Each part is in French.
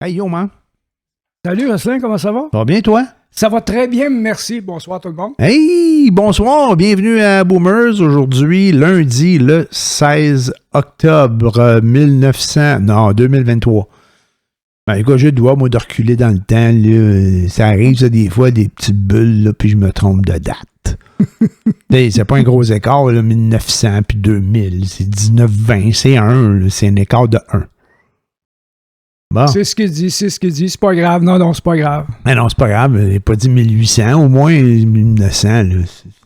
Hey yo, man. Salut, Jocelyn, comment ça va? Ça va bien, toi? Ça va très bien, merci. Bonsoir tout le monde. Hey, bonsoir. Bienvenue à Boomers. Aujourd'hui, lundi, le 16 octobre 2023. Ben, écoute, j'ai le droit, moi, de reculer dans le temps. Là. Ça arrive, ça, des fois, des petites bulles, là, puis je me trompe de date. C'est pas un gros écart, là, 1900 puis 2000. C'est 1920, c'est 1. C'est un écart de 1. Bon. C'est ce qu'il dit. C'est pas grave. Non, c'est pas grave. Mais non, c'est pas grave. Il n'a pas dit 1800, au moins 1900. Là.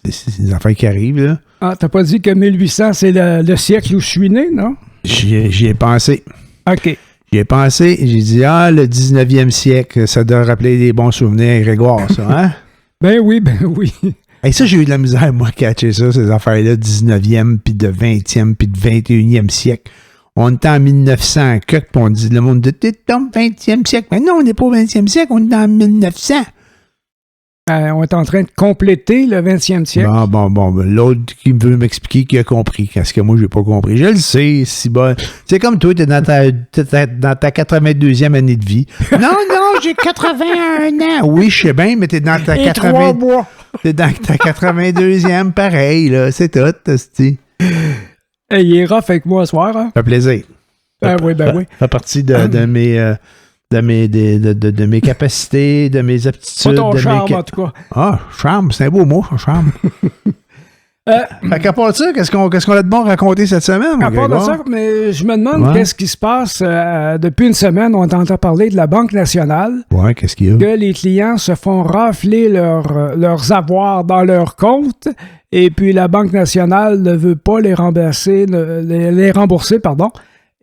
C'est des affaires qui arrivent. Là. Ah, t'as pas dit que 1800, c'est le siècle où je suis né, non? J'y ai pensé. OK. J'y ai pensé. J'ai dit, le 19e siècle, ça doit rappeler des bons souvenirs, Grégoire, ça, hein? Ben oui. Et ça, j'ai eu de la misère, moi, à catcher ça, ces affaires-là, 19e, puis de 20e, puis de 21e siècle. On était en 1900, puis on dit, le monde dit, t'es dans le 20e siècle. Mais non, on n'est pas au 20e siècle, on est dans 1900. On est en train de compléter le 20e siècle. Bon. L'autre qui veut m'expliquer qu'il a compris. Parce que moi, j'ai pas compris. Je le sais, si bon. C'est comme toi, t'es dans ta 82e année de vie. Non, j'ai 81 ans. Oui, je sais bien, mais t'es dans ta 80... T'es dans ta 82e, pareil, là. C'est tout, c'est. Hey, il est rough avec moi ce soir, hein? Ça fait plaisir. Ben oui. Ça fait partie de mes capacités, de mes aptitudes. Pas ton charme, en tout cas. Ah, charme, c'est un beau mot, charme. Fait qu'à part ça, qu'est-ce qu'on a de bon raconter cette semaine? À part de ça, mais je me demande qu'est-ce qui se passe. Depuis une semaine, on entend parler de la Banque nationale. Ouais, qu'est-ce qu'il y a? Que les clients se font rafler leurs avoirs dans leur compte et puis la Banque nationale ne veut pas les rembourser,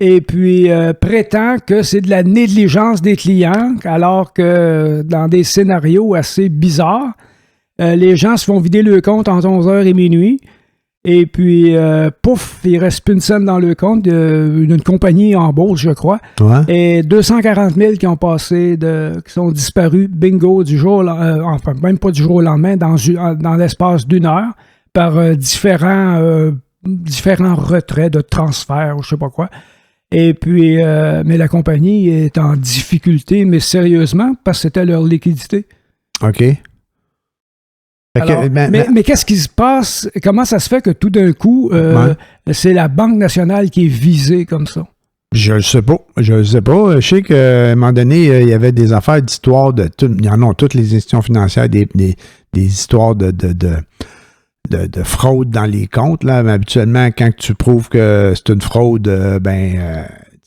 et puis prétend que c'est de la négligence des clients, alors que dans des scénarios assez bizarres, les gens se font vider le compte entre 11h et minuit, et puis pouf, il reste plus une scène dans le compte d'une compagnie en bourse, je crois, et 240 000 qui sont disparus, bingo, du jour, enfin même pas du jour au lendemain, dans l'espace d'une heure, par différents retraits de transferts ou je sais pas quoi. Et puis, mais la compagnie est en difficulté, mais sérieusement, parce que c'était leur liquidité. OK. Alors, mais qu'est-ce qui se passe? Comment ça se fait que tout d'un coup, c'est la Banque nationale qui est visée comme ça? Je ne sais pas. Je sais qu'à un moment donné, il y avait des affaires d'histoire de tout. Il y en a toutes les institutions financières, des histoires de fraude dans les comptes. Là. Mais habituellement, quand tu prouves que c'est une fraude,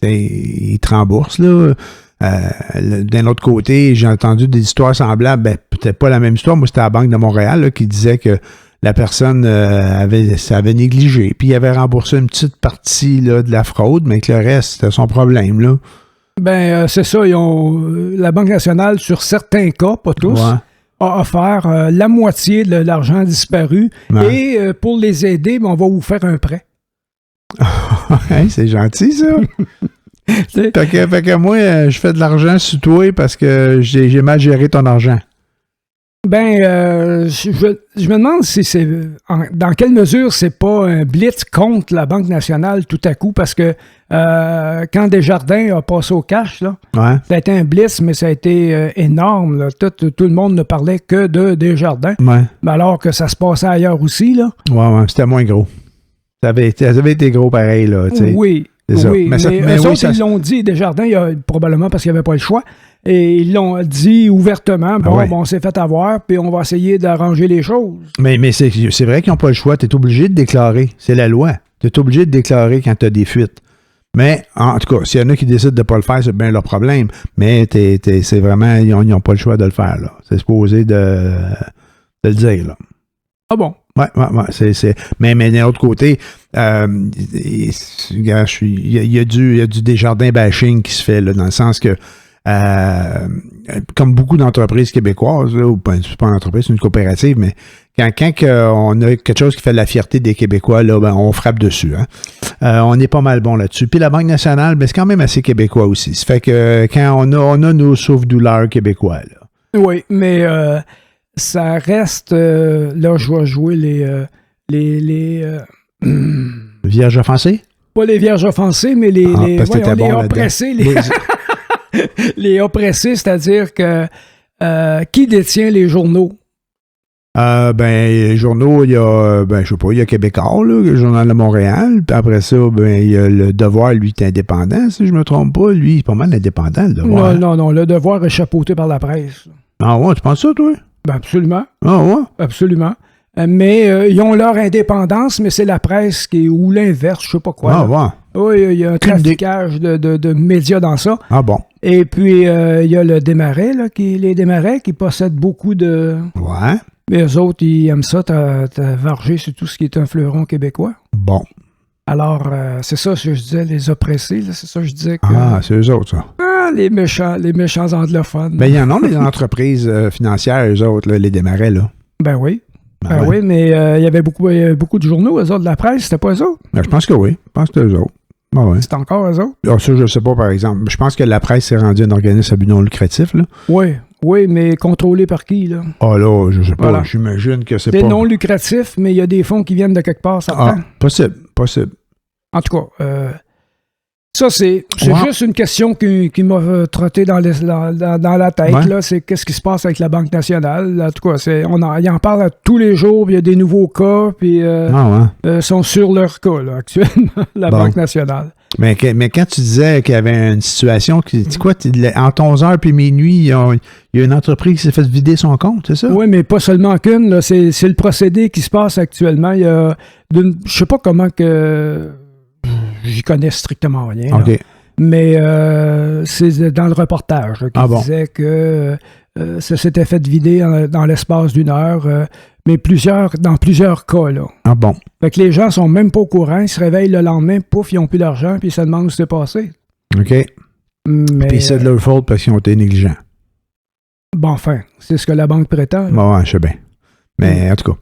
ils te remboursent. Là. D'un autre côté, j'ai entendu des histoires semblables, peut-être pas la même histoire. Moi, c'était à la Banque de Montréal là, qui disait que la personne avait négligé. Puis il avait remboursé une petite partie là, de la fraude, mais que le reste, c'était son problème. Là. C'est ça. La Banque nationale, sur certains cas, pas tous, a offert la moitié de l'argent disparu. Et pour les aider, on va vous faire un prêt. C'est gentil, ça. Fait que moi, je fais de l'argent sur toi parce que j'ai mal géré ton argent. Je me demande si c'est dans quelle mesure c'est pas un blitz contre la Banque nationale tout à coup, parce que quand Desjardins a passé au cash, là, ça a été un blitz, mais ça a été énorme. Là. Tout le monde ne parlait que de Desjardins, alors que ça se passait ailleurs aussi. Là. Ouais, c'était moins gros. Ça avait été gros pareil. Là, oui. C'est ça. Oui, mais eux autres, ils l'ont dit, Desjardins, probablement parce qu'il n'y avait pas le choix, et ils l'ont dit ouvertement, on s'est fait avoir, puis on va essayer d'arranger les choses. Mais c'est vrai qu'ils n'ont pas le choix, tu es obligé de déclarer, c'est la loi, tu es obligé de déclarer quand tu as des fuites. Mais, en tout cas, s'il y en a qui décident de ne pas le faire, c'est bien leur problème, mais c'est vraiment, ils n'ont pas le choix de le faire, là. C'est supposé de le dire, là. Ah bon? Ouais. Mais d'un autre côté, il y a du Desjardins bashing qui se fait, là, dans le sens que, comme beaucoup d'entreprises québécoises, là, ou c'est pas une entreprise, c'est une coopérative, mais quand on a quelque chose qui fait la fierté des Québécois, là, on frappe dessus. Hein. On est pas mal bon là-dessus. Puis la Banque nationale, c'est quand même assez québécois aussi. Ça fait que quand on a nos souffle-douleurs québécois, là. Oui, mais ça reste... là, je vais jouer les Vierges offensées? Pas les vierges offensées, mais les oppressés. Les oppressés, c'est-à-dire que qui détient les journaux? Les journaux, il y a, je sais pas, il y a Québécois, là, le Journal de Montréal. Puis après ça, il y a le Devoir, lui, est indépendant, si je me trompe pas. Lui, il est pas mal indépendant, le Devoir. Non, le Devoir est chapeauté par la presse. Ah ouais, tu penses ça, toi? Ben absolument. Ah ouais? Absolument. Mais ils ont leur indépendance, mais c'est la presse ou l'inverse, je sais pas quoi. Ah ouais. Oui, il y a un traficage de médias dans ça. Ah bon. Et puis, il y a le Desmarais, là, les Desmarais qui possèdent beaucoup de... Ouais. Mais eux autres, ils aiment ça, t'as vargé sur tout ce qui est un fleuron québécois. Bon. Alors, c'est ça que je disais, les oppressés, là, c'est ça que je disais que... Ah, c'est eux autres, ça. Ah, les méchants anglophones. Ben, il y en a des entreprises financières, eux autres, là, les Desmarais, là. Ben oui. Ben oui, mais il y avait beaucoup de journaux, eux autres, de la presse, c'était pas eux autres? Ben, je pense que oui. Je pense que c'est eux autres. Ben, ouais. C'est encore eux autres? Ah, ça, je sais pas, par exemple. Je pense que la presse s'est rendue un organisme à but non lucratif, là. Oui, mais contrôlé par qui, là? Ah là, je sais pas. Voilà. J'imagine que c'est pas... pas... C'est non lucratif, mais il y a des fonds qui viennent de quelque part, certains. Possible. En tout cas, ça, c'est juste une question qui m'a trotté dans la tête. Ouais. Là, c'est qu'est-ce qui se passe avec la Banque nationale. En tout cas, il en parle tous les jours, puis il y a des nouveaux cas, puis sont sur leur cas, là, actuellement, la Banque nationale. Mais quand tu disais qu'il y avait une situation, entre 11h et minuit, il y a une entreprise qui s'est fait vider son compte, c'est ça? Oui, mais pas seulement qu'une. Là, c'est le procédé qui se passe actuellement. Il y a je sais pas comment que... J'y connais strictement rien. OK. Mais c'est dans le reportage là, qui disait que ça s'était fait vider dans l'espace d'une heure, mais dans plusieurs cas. Là. Ah bon? Fait que les gens sont même pas au courant, ils se réveillent le lendemain, pouf, ils n'ont plus d'argent, puis ils se demandent où c'est passé. OK. Mais, puis c'est de leur faute parce qu'ils ont été négligents. Bon, enfin, c'est ce que la banque prétend. Bon, ouais, je sais bien. Mais en tout cas,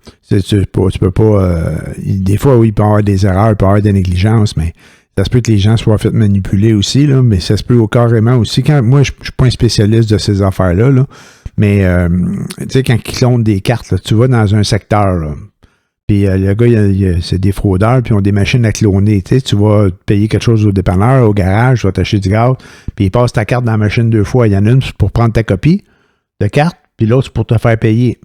tu peux pas... des fois, oui, il peut y avoir des erreurs, il peut y avoir des négligences, mais ça se peut que les gens soient fait manipuler aussi, là, mais ça se peut carrément aussi. Moi, je suis pas un spécialiste de ces affaires-là, là, mais tu sais, quand ils clonent des cartes, là, tu vas dans un secteur, là, puis le gars, c'est des fraudeurs, puis ils ont des machines à cloner. Tu vas payer quelque chose au dépanneur, au garage, tu vas t'acheter du gaz, puis ils passent ta carte dans la machine 2 fois. Il y en a une pour prendre ta copie de carte, puis l'autre, c'est pour te faire payer.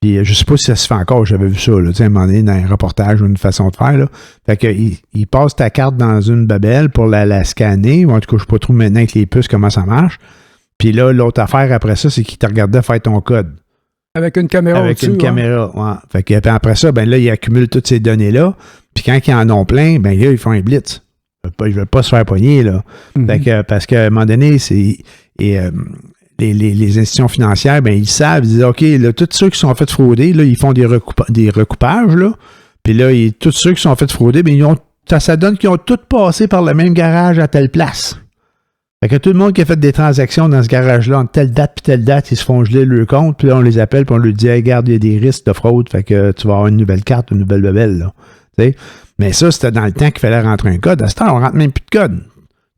Puis je sais pas si ça se fait encore, j'avais vu ça, là, à un moment donné, dans un reportage ou une façon de faire. Là. Fait que il passe ta carte dans une babelle pour la scanner, ou en tout cas, je sais pas trop maintenant avec les puces comment ça marche. Puis là, l'autre affaire après ça, c'est qu'il te regardait faire ton code. Avec une caméra Avec une caméra, ouais. Fait que puis après ça, ben là, ils accumulent toutes ces données-là. Puis quand ils en ont plein, ben là, ils font un blitz. Ils veulent pas se faire pogner, là. Mm-hmm. Fait que, parce qu'à un moment donné, c'est... Les institutions financières, ben ils savent, ils disent, OK, là, tous ceux qui sont fait frauder, là, ils font des recoupages, là. Puis là, tous ceux qui sont fait frauder, ben ça donne qu'ils ont tous passé par le même garage à telle place. Fait que tout le monde qui a fait des transactions dans ce garage-là, entre telle date puis telle date, ils se font geler le compte, puis là, on les appelle, puis on leur dit, hey, regarde, il y a des risques de fraude, fait que tu vas avoir une nouvelle carte, une nouvelle babelle, là. T'sais? Mais ça, c'était dans le temps qu'il fallait rentrer un code. À ce temps, on rentre même plus de code.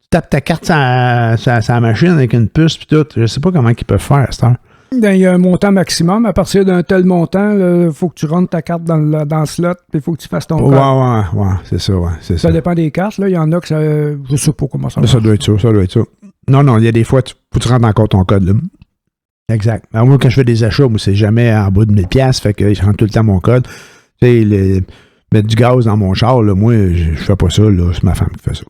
Tu tapes ta carte sur la machine avec une puce puis tout. Je sais pas comment ils peuvent faire à cette heure. Il y a un montant maximum. À partir d'un tel montant, il faut que tu rentres ta carte dans le slot puis il faut que tu fasses ton code. Ouais, c'est ça, ouais. Ça dépend des cartes. Il y en a que ça... Je sais pas comment ça marche. Ça doit être ça. Non, il y a des fois, faut que tu rentres encore ton code, là. Exact. Alors, moi, quand je fais des achats, moi, c'est jamais en bas de 1000$, fait que je rentre tout le temps mon code. Tu sais, mettre du gaz dans mon char, là, moi, je fais pas ça, là. C'est ma femme qui fait ça.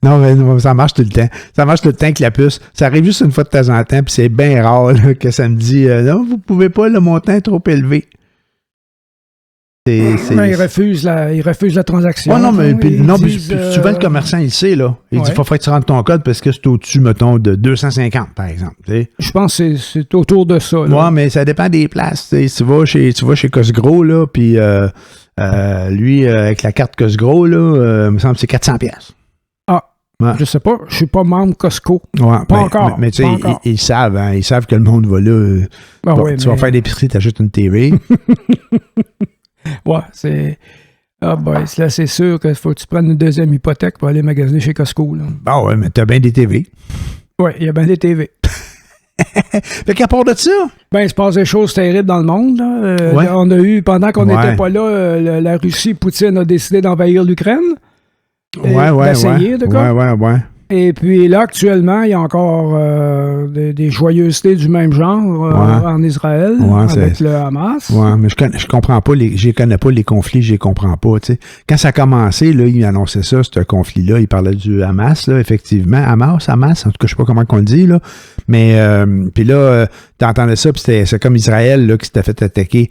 Non, mais ça marche tout le temps. Ça marche tout le temps avec la puce. Ça arrive juste une fois de temps en temps, puis c'est bien rare là, que ça me dit non, vous pouvez pas, le montant est trop élevé. Il refuse la transaction. Oh non, mais souvent le commerçant, il sait, là. Il dit, il faut que tu rentres ton code parce que c'est au-dessus, mettons, de 250, par exemple. T'sais. Je pense que c'est autour de ça. Oui, mais ça dépend des places. Tu vas chez Cosgros, là, puis lui, avec la carte Cosgros, là, il me semble que c'est 400$. Ah, ouais. Je sais pas. Je suis pas membre Costco. Ouais, pas encore. Mais tu sais, ils savent, hein, ils savent que le monde va là. Tu vas faire l'épicerie, tu achètes une TV. Ouais, c'est... Ah ben, là, c'est sûr qu'il faut que tu prennes une deuxième hypothèque pour aller magasiner chez Costco. Là. Ah ouais, mais t'as bien des TV. Oui, il y a bien des TV. Fait qu'à part de ça... Ben, il se passe des choses terribles dans le monde. Là. Ouais. On a eu, pendant qu'on n'était pas là, la Russie, Poutine a décidé d'envahir l'Ukraine. d'essayer, Ouais. Et puis là, actuellement, il y a encore des joyeusetés du même genre en Israël avec le Hamas. Ouais, mais je comprends pas, je connais pas les conflits, je les comprends pas. T'sais. Quand ça a commencé, là, il annonçait ça, ce conflit-là, il parlait du Hamas, là, effectivement. Hamas, en tout cas, je sais pas comment on le dit, là. Mais, puis là, t'entendais ça, puis c'est comme Israël, là, qui s'était fait attaquer.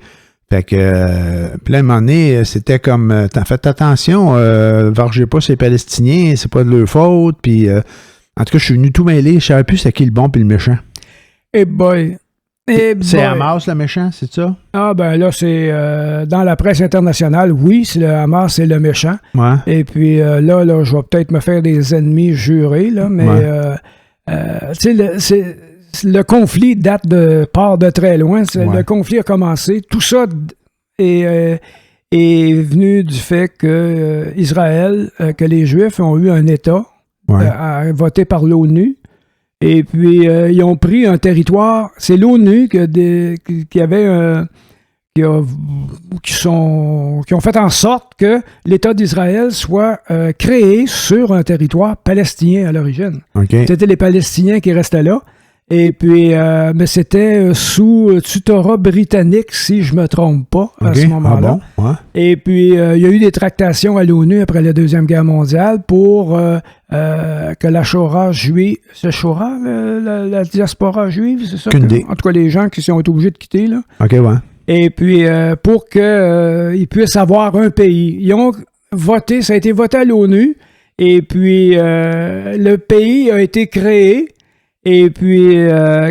Fait que, puis là, à un moment donné, c'était comme, faites attention, vargez pas ces Palestiniens, c'est pas de leur faute, puis en tout cas, je suis venu tout mêler, je savais plus c'est qui le bon puis le méchant. C'est Hamas le méchant, c'est ça? Ah ben là, c'est dans la presse internationale, oui, c'est le Hamas, c'est le méchant. Ouais. Et puis là, je vais peut-être me faire des ennemis jurés, là, mais tu sais, le conflit part de très loin. Le conflit a commencé. Tout ça est venu du fait que Israël, que les Juifs ont eu un État voté par l'ONU. Et puis, ils ont pris un territoire. C'est l'ONU qui ont fait en sorte que l'État d'Israël soit créé sur un territoire palestinien à l'origine. Okay. C'était les Palestiniens qui restaient là. Et puis, mais c'était sous tutorat britannique, si je ne me trompe pas, à ce moment-là. Ah bon? Ouais. Et puis, il y a eu des tractations à l'ONU après la Deuxième Guerre mondiale pour que la Shoah juive... C'est Shoah, la diaspora juive, c'est ça? En tout cas, les gens qui sont obligés de quitter, là. OK, ouais. Et puis, pour qu'ils puissent avoir un pays. Ils ont voté, ça a été voté à l'ONU, et puis le pays a été créé. Et puis,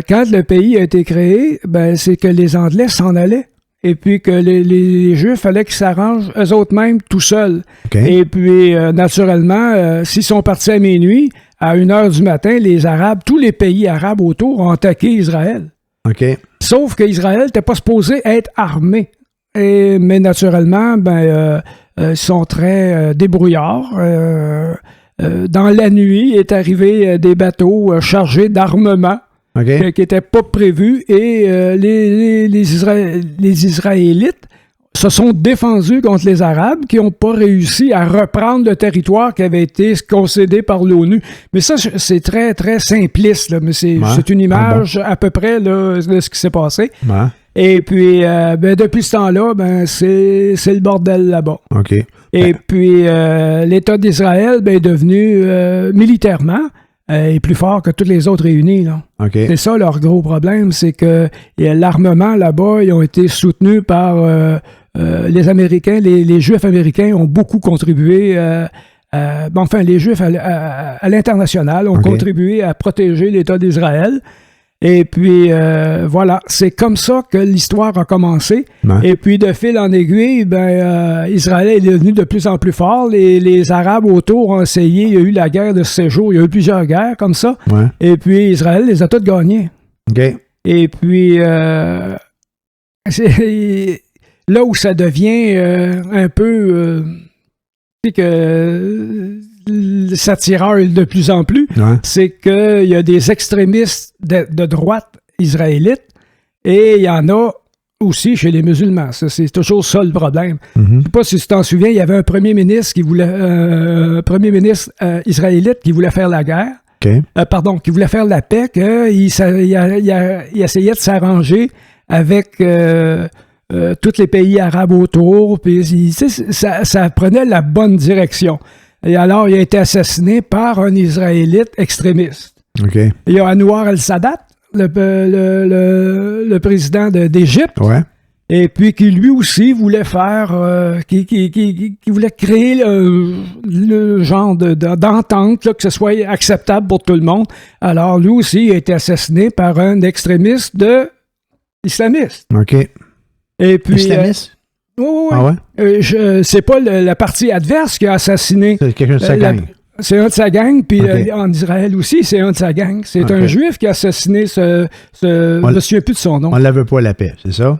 quand le pays a été créé, ben, c'est que les Anglais s'en allaient. Et puis que les Juifs, fallait qu'ils s'arrangent eux autres mêmes tout seuls. Okay. Et puis, naturellement, s'ils sont partis à minuit, à 1h du matin, les Arabes, tous les pays arabes autour ont attaqué Israël. Okay. Sauf qu'Israël n'était pas supposé être armé. Mais naturellement, ils sont très débrouillards. Dans la nuit, est arrivé des bateaux chargés d'armement qui n'étaient pas prévus et les Israélites se sont défendus contre les Arabes qui n'ont pas réussi à reprendre le territoire qui avait été concédé par l'ONU. Mais ça, c'est très, très simpliste, là, mais c'est une image à peu près là, de ce qui s'est passé. Ouais. Et puis, depuis ce temps-là, c'est le bordel là-bas. OK. Et puis, l'État d'Israël est devenu militairement est plus fort que tous les autres réunis. Là. Okay. C'est ça leur gros problème, c'est que l'armement là-bas, ils ont été soutenus par les Américains. Les Juifs américains ont beaucoup contribué. Les Juifs à l'international ont contribué à protéger l'État d'Israël. Et puis, voilà, c'est comme ça que l'histoire a commencé. Ouais. Et puis, de fil en aiguille, Israël est devenu de plus en plus fort. Les Arabes autour ont essayé. Il y a eu la guerre de séjour. Il y a eu plusieurs guerres comme ça. Ouais. Et puis, Israël les a toutes gagnées. Okay. Et puis, c'est là où ça devient un peu... que ça tiraille de plus en plus, c'est qu'il y a des extrémistes de droite israélites et il y en a aussi chez les musulmans. C'est toujours ça le problème. Je ne sais pas si tu t'en souviens, il y avait un premier ministre israélite qui voulait faire la guerre. Okay. Qui voulait faire la paix, qu'il essayait de s'arranger avec... tous les pays arabes autour, puis ça prenait la bonne direction. Et alors, il a été assassiné par un Israélite extrémiste. Okay. Il y a Anwar el-Sadat, le président d'Égypte, et puis qui lui aussi voulait faire, qui voulait créer le genre d'entente, là, que ce soit acceptable pour tout le monde. Alors, lui aussi, il a été assassiné par un extrémiste islamiste. OK. Et puis, islamiste? Oui. Ah ouais? C'est pas la partie adverse qui a assassiné. C'est quelqu'un de sa gang. C'est un de sa gang, puis en Israël aussi, c'est un de sa gang. C'est un juif qui a assassiné je ne me souviens plus de son nom. On ne la veut pas la paix, c'est ça?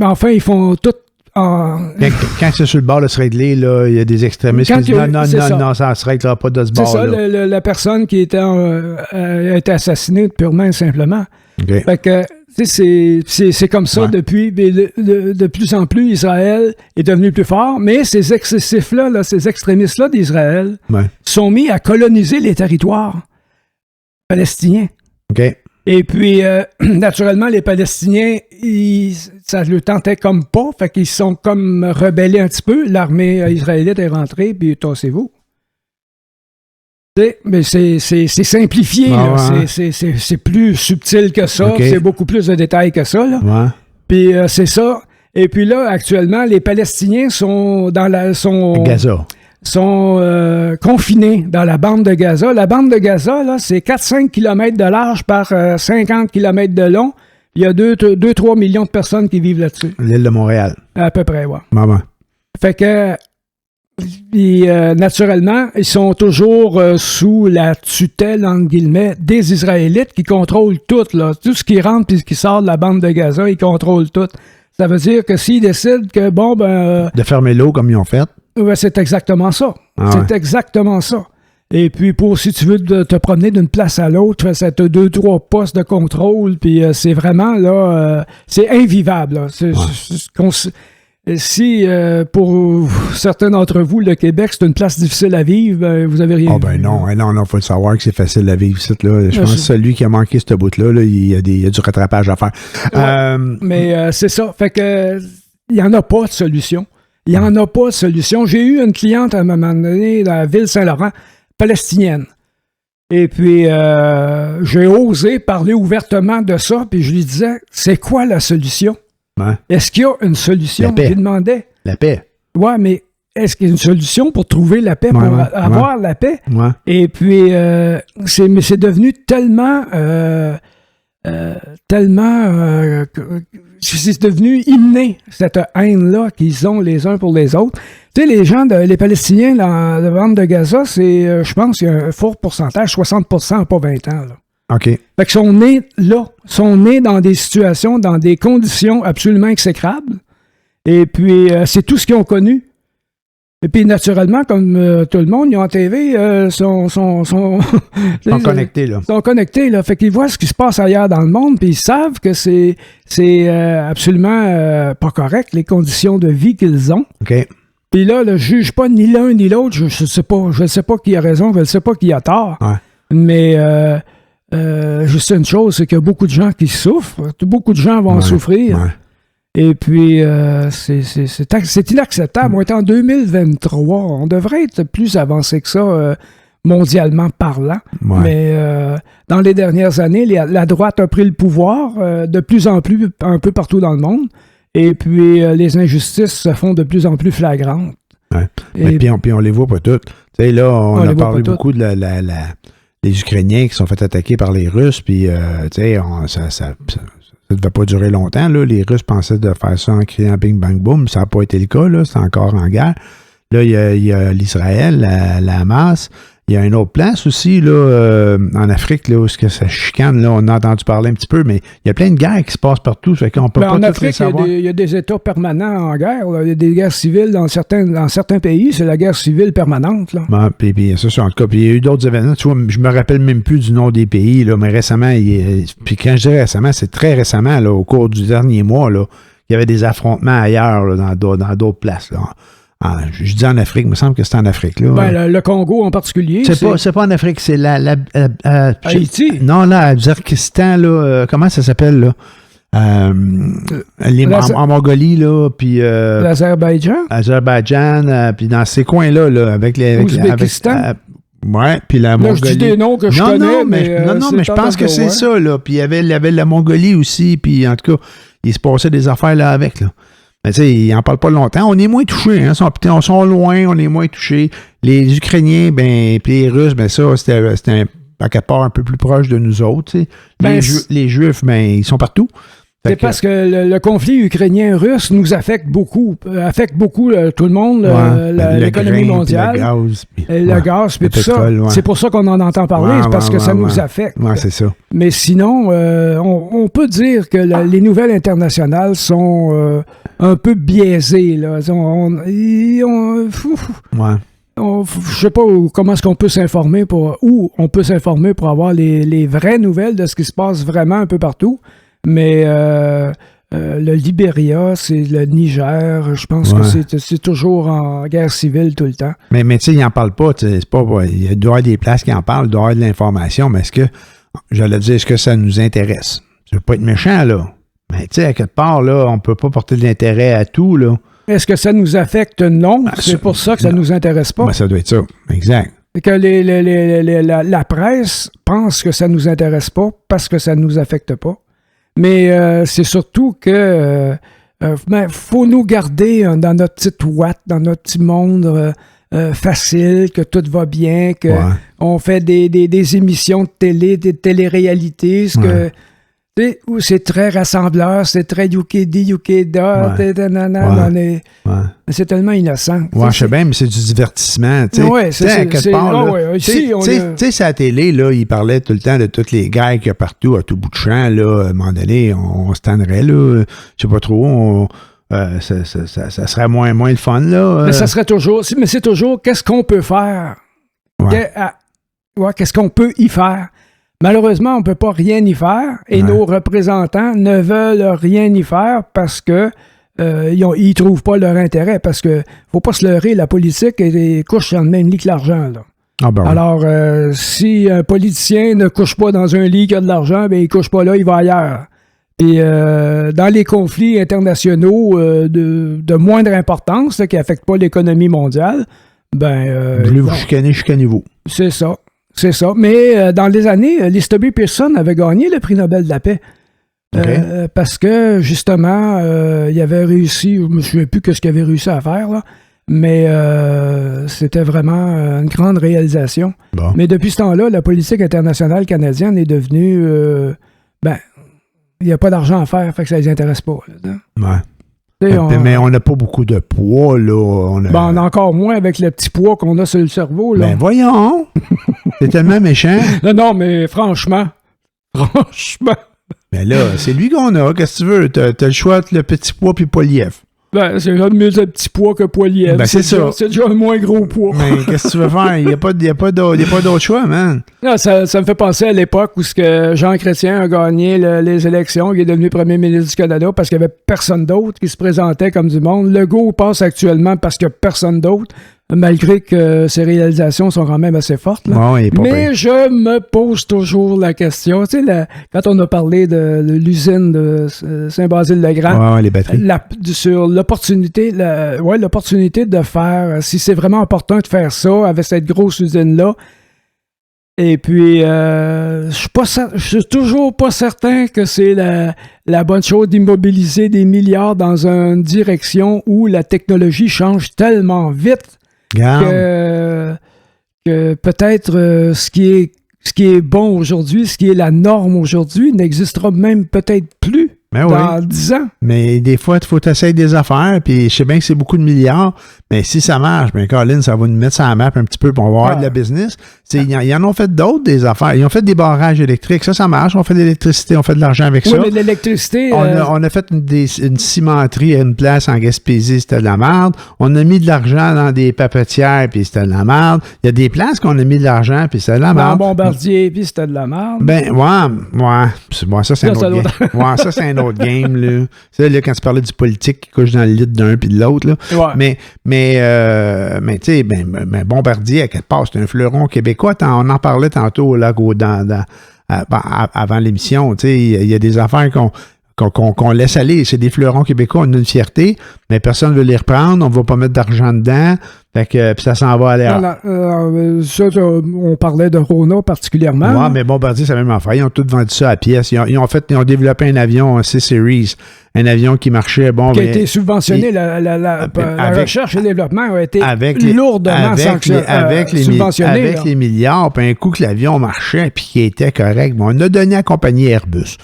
Enfin, ils font tout Quand c'est sur le bord de se régler, là, il y a des extrémistes qui disent non, ça ne se réglera pas de ce bord-là. C'est ça, la personne qui a été assassinée purement et simplement. Okay. Fait que C'est comme ça depuis. De plus en plus, Israël est devenu plus fort, mais ces excessifs-là, ces extrémistes-là d'Israël sont mis à coloniser les territoires palestiniens. OK. Et puis, naturellement, les Palestiniens, ça le tentait comme pas, fait qu'ils sont comme rebellés un petit peu. L'armée israélite est rentrée, puis tassez-vous. Mais c'est simplifié, c'est plus subtil que ça, c'est beaucoup plus de détails que ça. Là. Ouais. Puis c'est ça. Et puis là, actuellement, les Palestiniens sont dans Gaza. Sont confinés dans la bande de Gaza. La bande de Gaza, là, c'est 4-5 km de large par 50 km de long. Il y a 2-3 millions de personnes qui vivent là-dessus. L'île de Montréal. À peu près, ouais. Maman. Fait que naturellement, ils sont toujours sous la tutelle, entre guillemets, des Israélites qui contrôlent tout, là. Tout ce qui rentre et ce qui sort de la bande de Gaza, ils contrôlent tout. Ça veut dire que s'ils décident que, de fermer l'eau comme ils ont fait. Ouais, c'est exactement ça. C'est exactement ça. Et puis, si tu veux te promener d'une place à l'autre, ça te 2-3 postes de contrôle, puis c'est vraiment, là, c'est invivable, là. Si, pour certains d'entre vous, le Québec, c'est une place difficile à vivre, vous avez rien vu. Non, faut le savoir que c'est facile à vivre ici, là. Je pense que celui qui a manqué ce bout-là, là, il y a du rattrapage à faire. Ouais, mais c'est ça. Fait que, il n'y en a pas de solution. Il n'y en a pas de solution. J'ai eu une cliente à un moment donné dans la ville Saint-Laurent, palestinienne. Et puis, j'ai osé parler ouvertement de ça, puis je lui disais, c'est quoi la solution? Ouais. Est-ce qu'il y a une solution? Je lui demandais. La paix. Oui, mais est-ce qu'il y a une solution pour trouver la paix, pour avoir la paix? Ouais. Et puis, c'est devenu tellement... c'est devenu inné, cette haine-là qu'ils ont les uns pour les autres. Tu sais, les Palestiniens dans la bande de Gaza, c'est, je pense, il y a un fort pourcentage, 60%, pas 20 ans. Là. OK. Fait qu'ils sont nés là, sont nés dans des situations, dans des conditions absolument exécrables. Et puis, c'est tout ce qu'ils ont connu. Et puis, naturellement, comme tout le monde, ils ont en TV, sont connectés, là. Sont connectés, là. Fait qu'ils voient ce qui se passe ailleurs dans le monde, puis ils savent que c'est absolument pas correct, les conditions de vie qu'ils ont. OK. Puis là, je juge pas ni l'un ni l'autre. Je sais pas qui a raison, je ne sais pas qui a tort. Ouais. Mais je sais une chose, c'est qu'il y a beaucoup de gens qui souffrent. Beaucoup de gens vont en souffrir. Ouais. Et puis, c'est inacceptable. On est en 2023. On devrait être plus avancé que ça, mondialement parlant. Ouais. Mais dans les dernières années, la droite a pris le pouvoir de plus en plus, un peu partout dans le monde. Et puis, les injustices se font de plus en plus flagrantes. Ouais. Et puis, on les voit pas toutes. Tu sais, là, on a parlé beaucoup de les Ukrainiens qui sont fait attaquer par les Russes. Puis, tu sais, ça ne devait pas durer longtemps. Là. Les Russes pensaient de faire ça en criant bing, bang, boom. Ça n'a pas été le cas. Là. C'est encore en guerre. Là, il y a l'Israël, la Hamas. Il y a une autre place aussi, là, en Afrique, là, où ça chicane. Là, on a entendu parler un petit peu, mais il y a plein de guerres qui se passent partout. Fait qu'on peut pas en tout Afrique, savoir. Il y a des États permanents en guerre. Là. Il y a des guerres civiles dans certains pays. C'est la guerre civile permanente. Là. Ouais, puis ça, c'est en tout cas. Puis il y a eu d'autres événements. Tu vois, je me rappelle même plus du nom des pays, là, mais récemment, puis quand je dis récemment, c'est très récemment, là, au cours du dernier mois, là, il y avait des affrontements ailleurs, là, dans d'autres places. Là. Je dis en Afrique, il me semble que c'est en Afrique. Là. Ben, le Congo en particulier. C'est pas en Afrique, c'est Haïti. Non, là, Zerkistan, là, comment ça s'appelle, là? En Mongolie, là, puis... L'Azerbaïdjan? Puis dans ces coins-là, là, avec les... Ouzbékistan? Ouais, puis la Mongolie. Je dis des noms que je connais, mais je pense que c'est ça, là. Puis il y avait la Mongolie aussi, puis en tout cas, il se passait des affaires là avec, là. Mais tu sais, ils n'en parlent pas longtemps. On est moins touchés, hein. On sont loin, on est moins touchés. Les Ukrainiens, puis les Russes, ça, c'était à quelque part un peu plus proche de nous autres, tu sais. Les Juifs, ils sont partout. C'est parce que le conflit ukrainien-russe nous affecte beaucoup tout le monde, l'économie mondiale, le gaz, puis tout ça. Ouais. C'est pour ça qu'on en entend parler, c'est parce que ça nous affecte. Ouais, c'est ça. Mais sinon, on peut dire que les nouvelles internationales sont un peu biaisées. Là. Je sais pas comment est-ce qu'on peut s'informer où on peut s'informer pour avoir les vraies nouvelles de ce qui se passe vraiment un peu partout. Mais le Libéria, c'est le Niger. Je pense que c'est toujours en guerre civile tout le temps. Mais tu sais, ils n'en parlent pas. C'est pas, il doit y avoir des places qui en parlent, il doit y avoir de l'information, mais est-ce que ça nous intéresse? Je veux pas être méchant, là. Mais tu sais, à quelque part, là, on peut pas porter de l'intérêt à tout, là. Est-ce que ça nous affecte? Non. C'est pour ça que ça nous intéresse pas. Ben, ça doit être ça. Exact. Et que la presse pense que ça nous intéresse pas parce que ça nous affecte pas. Mais c'est surtout que faut nous garder dans notre petite ouate, dans notre petit monde facile, que tout va bien, que on fait des émissions de télé, des téléréalités, où c'est très rassembleur, c'est très Ukeda, c'est tellement innocent. Ouais, je sais bien, mais c'est du divertissement. Oui, c'est à la télé, là, il parlait tout le temps de toutes les guerres qu'il y a partout, à tout bout de champ. Là, à un moment donné, on se tannerait, là. Je sais pas trop, ça serait moins le fun, là. Mais ça serait toujours... Mais c'est toujours, qu'est-ce qu'on peut faire? Qu'est-ce qu'on peut y faire? Malheureusement, on ne peut pas rien y faire et nos représentants ne veulent rien y faire parce que ils trouvent pas leur intérêt. Parce que faut pas se leurrer, la politique couche dans le même lit que l'argent. Là. Ah ben Alors, si un politicien ne couche pas dans un lit qui a de l'argent, ben il couche pas là, il va ailleurs. Et dans les conflits internationaux de moindre importance, qui n'affectent pas l'économie mondiale, voulez-vous chicaner, chicanez-vous. C'est ça. C'est ça. Mais dans les années, Lester B. Pearson avait gagné le prix Nobel de la paix. Parce que, justement, il avait réussi, je ne me souviens plus ce qu'il avait réussi à faire, là, mais c'était vraiment une grande réalisation. Bon. Mais depuis ce temps-là, la politique internationale canadienne est devenue... il n'y a pas d'argent à faire, fait que ça ne les intéresse pas. Là, mais on n'a pas beaucoup de poids, là. On a encore moins avec le petit poids qu'on a sur le cerveau, là. Ben voyons! C'est tellement méchant. Non, mais franchement. Mais là, c'est lui qu'on a. Qu'est-ce que tu veux? T'as le choix entre le petit poids puis Poilievre. Ben, c'est mieux le petit poids que Poilievre. Ben, c'est ça. C'est déjà un moins gros poids. Mais qu'est-ce que tu veux faire? Il n'y a pas d'autre choix, man. Non, ça me fait penser à l'époque où Jean Chrétien a gagné les élections. Il est devenu premier ministre du Canada parce qu'il n'y avait personne d'autre qui se présentait comme du monde. Legault passe actuellement parce qu'il n'y a personne d'autre, malgré que ses réalisations sont quand même assez fortes. Là. Mais je me pose toujours la question. Tu sais, quand on a parlé de l'usine de Saint-Basile-le-Grand, les batteries. Sur l'opportunité de faire, si c'est vraiment important de faire ça avec cette grosse usine-là. Et puis, je suis toujours pas certain que c'est la bonne chose d'immobiliser des milliards dans une direction où la technologie change tellement vite que peut-être ce qui est bon aujourd'hui, ce qui est la norme aujourd'hui, n'existera même peut-être plus dans 10 ans. Mais des fois, il faut essayer des affaires, puis je sais bien que c'est beaucoup de milliards, mais si ça marche, bien, Colin, ça va nous mettre sur la map un petit peu, puis on va avoir de la business. Ils en ont fait d'autres, des affaires. Ils ont fait des barrages électriques. Ça marche. On fait de l'électricité, on fait de l'argent avec ça. Oui, mais de l'électricité... On a fait une cimenterie à une place en Gaspésie, c'était de la merde. On a mis de l'argent dans des papetières, puis c'était de la merde. Il y a des places qu'on a mis de l'argent, puis c'était de la merde. Dans Bombardier, puis c'était de la merde. Ben, ouais. Ça, c'est un autre game. Ouais, ça, c'est un autre game, là. C'est là, quand tu parlais du politique qui couche dans le lit d'un puis de l'autre, là. Ouais. Mais tu sais, Bombardier, à quelque part, c'est un fleuron québécois. On en parlait tantôt, là, avant l'émission. Tu sais, il y a des affaires qu'on laisse aller. C'est des fleurons québécois, on a une fierté, mais personne ne veut les reprendre, on ne va pas mettre d'argent dedans, fait que puis ça s'en va aller. On parlait de Rona particulièrement. Oui, mais Bombardier, c'est la même affaire. Ils ont tous vendu ça à pièce. Ils ont développé un avion C-Series, un avion qui marchait. Qui a été subventionné. La recherche et le développement a été lourdement subventionné. Avec les milliards, puis un coup que l'avion marchait, puis qui était correct. Bon, on a donné à la compagnie Airbus.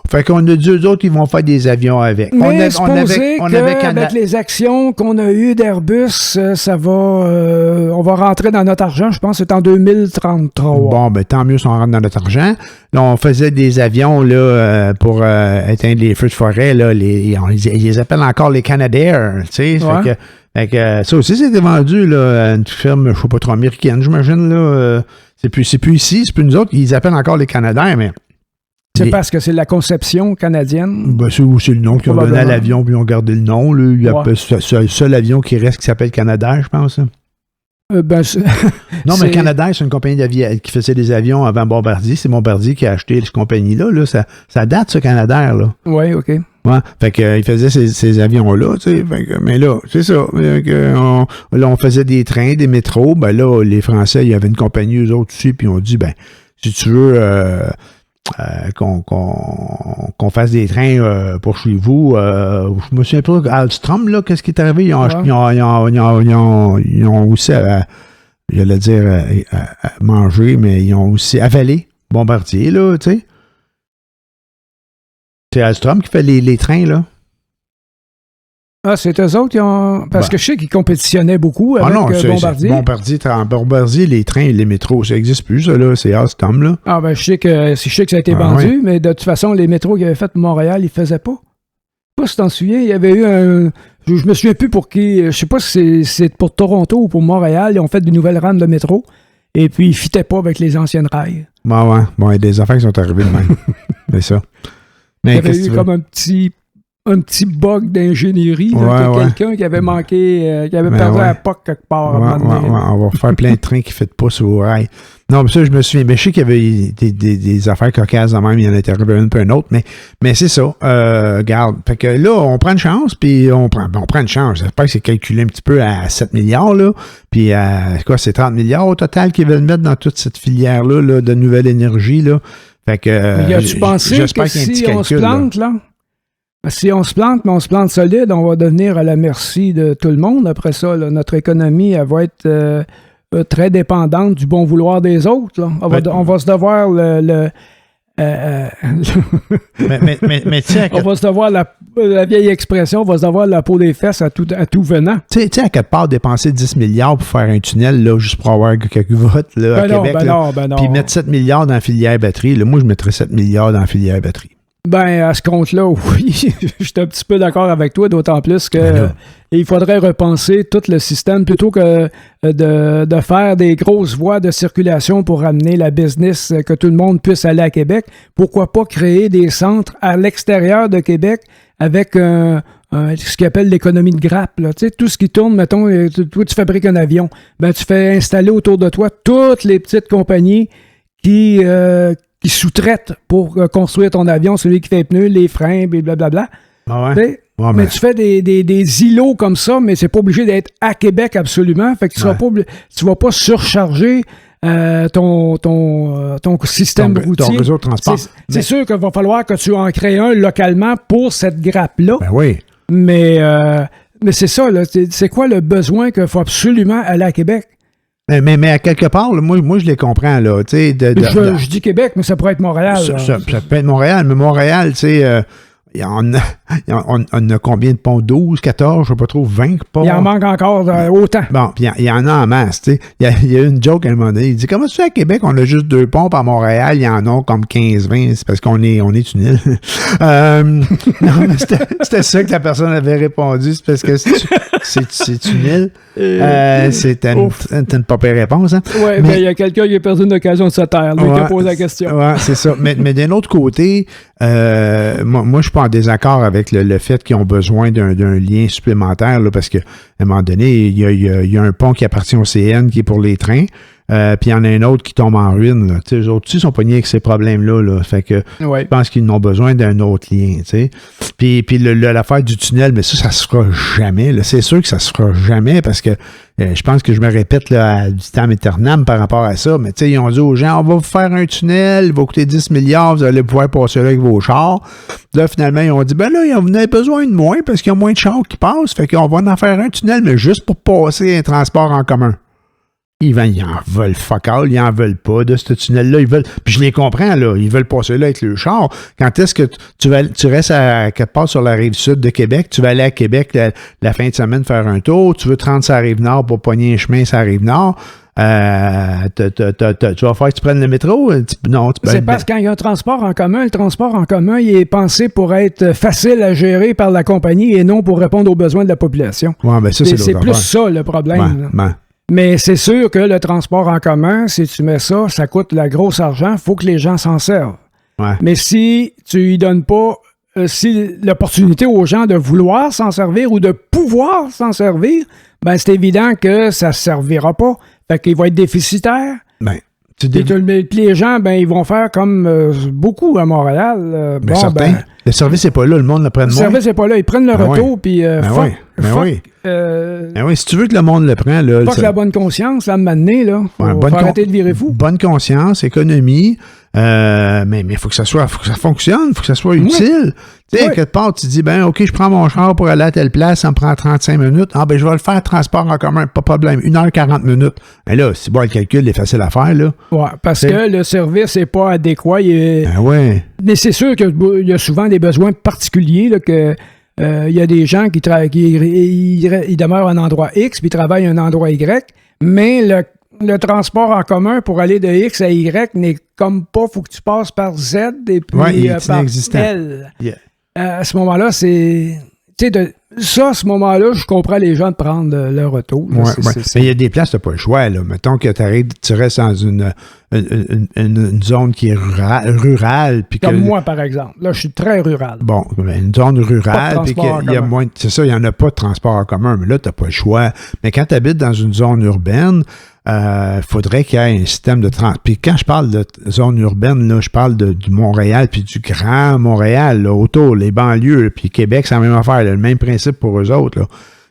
Fait qu'on a dit, eux autres, ils vont faire des avions avec. Mais avec les actions qu'on a eues d'Airbus, on va rentrer dans notre argent, je pense que c'est en 2033. Bon, ben tant mieux si on rentre dans notre argent. Là, on faisait des avions là, pour éteindre les feux de forêt. Là, ils les appellent encore les Canadair, tu sais. Fait que ça aussi, c'était vendu là, à une firme, je sais pas trop, américaine, j'imagine. Là, c'est plus ici, c'est plus nous autres. Ils appellent encore les Canadair, mais C'est parce que c'est la conception canadienne. Ben, c'est le nom qu'ils ont donné à l'avion, puis ils ont gardé le nom. Là. C'est le seul avion qui reste qui s'appelle Canadair, je pense. Hein. Non, mais Canadair, c'est une compagnie qui faisait des avions avant Bombardier. C'est Bombardier qui a acheté cette compagnie-là. Là. Ça date, ce Canadair. Oui, OK. Ouais, fait que, il faisait ces avions-là, tu sais. Mais là, c'est ça. Là, on faisait des trains, des métros. Ben là, les Français, il y avait une compagnie, eux autres aussi, puis on dit, ben, si tu veux qu'on fasse des trains pour chez vous, je me souviens pas, Alstom, là, qu'est-ce qui est arrivé? Ils ont aussi, j'allais dire, manger, mais ils ont aussi avalé Bombardier, là, tu sais. C'est Alstom qui fait les trains, là. Ah, c'est eux autres qui ont... Parce que je sais qu'ils compétitionnaient beaucoup avec Bombardier. Bombardier, les trains et les métros, ça n'existe plus, ça, là. C'est Alstom, là. Ah, ben, je sais que ça a été vendu, ouais. Mais de toute façon, les métros qu'ils avaient fait pour Montréal, ils ne faisaient pas. Je sais pas si tu t'en souviens, il y avait eu un... Je me souviens plus pour qui... Je sais pas si c'est pour Toronto ou pour Montréal. Ils ont fait des nouvelles rames de métro. Et puis, ils ne fitaient pas avec les anciennes rails. Bon, il y a des affaires qui sont arrivées de même. C'est ça. Mais il y avait eu comme un petit bug d'ingénierie. Quelqu'un qui avait manqué, qui avait perdu la POC quelque part. On va faire plein de trains qui ne font pas sur rail. Non, mais ça, je me souviens. Mais je sais qu'il y avait des affaires cocasses de même. Il y en a arrivé une peu une autre. Mais c'est ça. Regarde. Fait que là, on prend une chance. Puis on prend une chance. J'espère que c'est calculé un petit peu à 7 milliards. Là. Puis c'est 30 milliards au total qu'ils veulent mettre dans toute cette filière-là là, de nouvelle énergie. Là. Fait que. As-tu pensé que si on se plante, là? Si on se plante, mais on se plante solide, on va devenir à la merci de tout le monde. Après ça, là, notre économie, elle va être très dépendante du bon vouloir des autres. Là. On va se devoir mais on va se devoir la vieille expression, on va se devoir la peau des fesses à tout venant. Tu sais, à quelque part, dépenser 10 milliards pour faire un tunnel, là, juste pour avoir quelques votes là, à Québec. Puis mettre 7 milliards dans la filière batterie. Là, moi, je mettrais 7 milliards dans la filière batterie. Ben, à ce compte-là, oui, je suis un petit peu d'accord avec toi, d'autant plus que il faudrait repenser tout le système plutôt que de faire des grosses voies de circulation pour amener la business, que tout le monde puisse aller à Québec. Pourquoi pas créer des centres à l'extérieur de Québec avec ce qu'ils appelle l'économie de grappe. Là. Tu sais, tout ce qui tourne, mettons, toi, tu fabriques un avion. Ben, tu fais installer autour de toi toutes les petites compagnies qui sous-traitent pour construire ton avion, celui qui fait les pneus, les freins, blablabla. Ah ouais? Mais tu fais des îlots comme ça, mais c'est pas obligé d'être à Québec absolument. Fait que tu vas pas surcharger ton système routier. Ton réseau de transport. C'est sûr qu'il va falloir que tu en crées un localement pour cette grappe-là. Ben oui. Mais c'est ça, là. C'est quoi le besoin qu'il faut absolument aller à Québec? Mais à quelque part, là, moi, je les comprends. Là, je dis Québec, mais ça pourrait être Montréal. Ça peut être Montréal, mais Montréal, tu sais, on a combien de ponts? 12, 14, je ne sais pas trop, 20 ponts? Il en manque encore autant. Bon, puis il y en a en masse, tu sais. Il y a une joke à un moment donné. Il dit, comment tu fais à Québec, on a juste 2 ponts, puis à Montréal, il y en a comme 15, 20. C'est parce qu'on est tunnel. Non, mais c'était ça que la personne avait répondu. C'est parce que c'est tunnel. C'était une pas pire réponse. Hein? Oui, mais il y a quelqu'un qui a perdu une occasion de se taire. Lui qui a posé la question. Oui, c'est ça. Mais d'un autre côté, moi, je suis pas en désaccord avec le fait qu'ils ont besoin d'un lien supplémentaire, là, parce qu'à un moment donné, il y a un pont qui appartient au CN qui est pour les trains. Puis il y en a un autre qui tombe en ruine. Là. Eux autres aussi sont pognés avec ces problèmes-là. Là. Fait que je pense qu'ils ont besoin d'un autre lien. T'sais. Puis l'affaire du tunnel, mais ça se fera jamais. Là. C'est sûr que ça se fera jamais parce que je pense que je me répète là, du temps éternel par rapport à ça. Mais ils ont dit aux gens, on va vous faire un tunnel, il va coûter 10 milliards, vous allez pouvoir passer là avec vos chars. Là, finalement, ils ont dit, ben là, vous en avez besoin de moins parce qu'il y a moins de chars qui passent. Fait qu'on va en faire un tunnel, mais juste pour passer un transport en commun. Ils en veulent fuck all, ils en veulent pas de ce tunnel-là. Ils veulent, puis je les comprends, là. Ils veulent passer là avec le char. Quand est-ce que tu restes à quelque part sur la rive sud de Québec, tu vas aller à Québec la fin de semaine faire un tour, tu veux te rendre sur la rive nord pour pogner un chemin sur la rive nord, tu vas faire que tu prennes le métro? Non, c'est parce que quand il y a un transport en commun, le transport en commun, il est pensé pour être facile à gérer par la compagnie et non pour répondre aux besoins de la population. Ouais, ben ça, c'est plus ça le problème. Mais c'est sûr que le transport en commun, si tu mets ça, ça coûte la grosse argent. Il faut que les gens s'en servent. Ouais. Mais si tu lui donnes pas l'opportunité aux gens de vouloir s'en servir ou de pouvoir s'en servir, ben c'est évident que ça ne servira pas. Fait qu'il va être déficitaire. Ben, Puis les gens, ben, ils vont faire comme beaucoup à Montréal. Le service n'est pas là, le monde le prenne moins. Le service n'est pas là, ils prennent le retour, puis oui. Si tu veux que le monde le prenne... Là, pas que la bonne conscience, là, à un moment donné, là, faut arrêter de virer fou. Bonne conscience, économie, mais il faut que ça fonctionne, il faut que ça soit utile. Tu sais, quelque part, tu dis, OK, je prends mon char pour aller à telle place, ça me prend 35 minutes. Je vais le faire transport en commun, pas de problème. 1h40 minutes. Mais là, c'est bon, le calcul est facile à faire, là. Oui, parce que le service n'est pas adéquat. Mais c'est sûr qu'il y a souvent des besoins particuliers, là, que il y a des gens qui demeurent à un endroit X puis travaillent à un endroit Y, mais le transport en commun pour aller de X à Y n'est comme pas, faut que tu passes par Z et puis par L. Yeah. À ce moment-là, c'est... à ce moment-là, je comprends les gens de prendre leur retour. Là, mais il y a des places, tu n'as pas le choix. Là. Mettons que tu restes dans une zone qui est rurale. Comme moi, par exemple. Là, je suis très rural. Bon, une zone rurale, puis qu'il y a moins... C'est ça, il n'y en a pas de transport en commun, mais là, tu n'as pas le choix. Mais quand tu habites dans une zone urbaine, faudrait qu'il y ait un système de transport. Puis quand je parle de zone urbaine, là, je parle du Montréal, puis du Grand Montréal, là, autour, les banlieues, puis Québec, c'est la même affaire, là, le même principe pour eux autres. Là.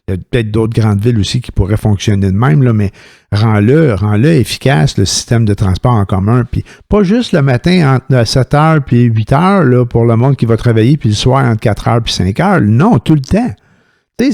Il y a peut-être d'autres grandes villes aussi qui pourraient fonctionner de même, là, mais rends-le efficace, le système de transport en commun. Puis pas juste le matin entre 7h puis 8h là, pour le monde qui va travailler, puis le soir entre 4h puis 5h. Non, tout le temps. Oui,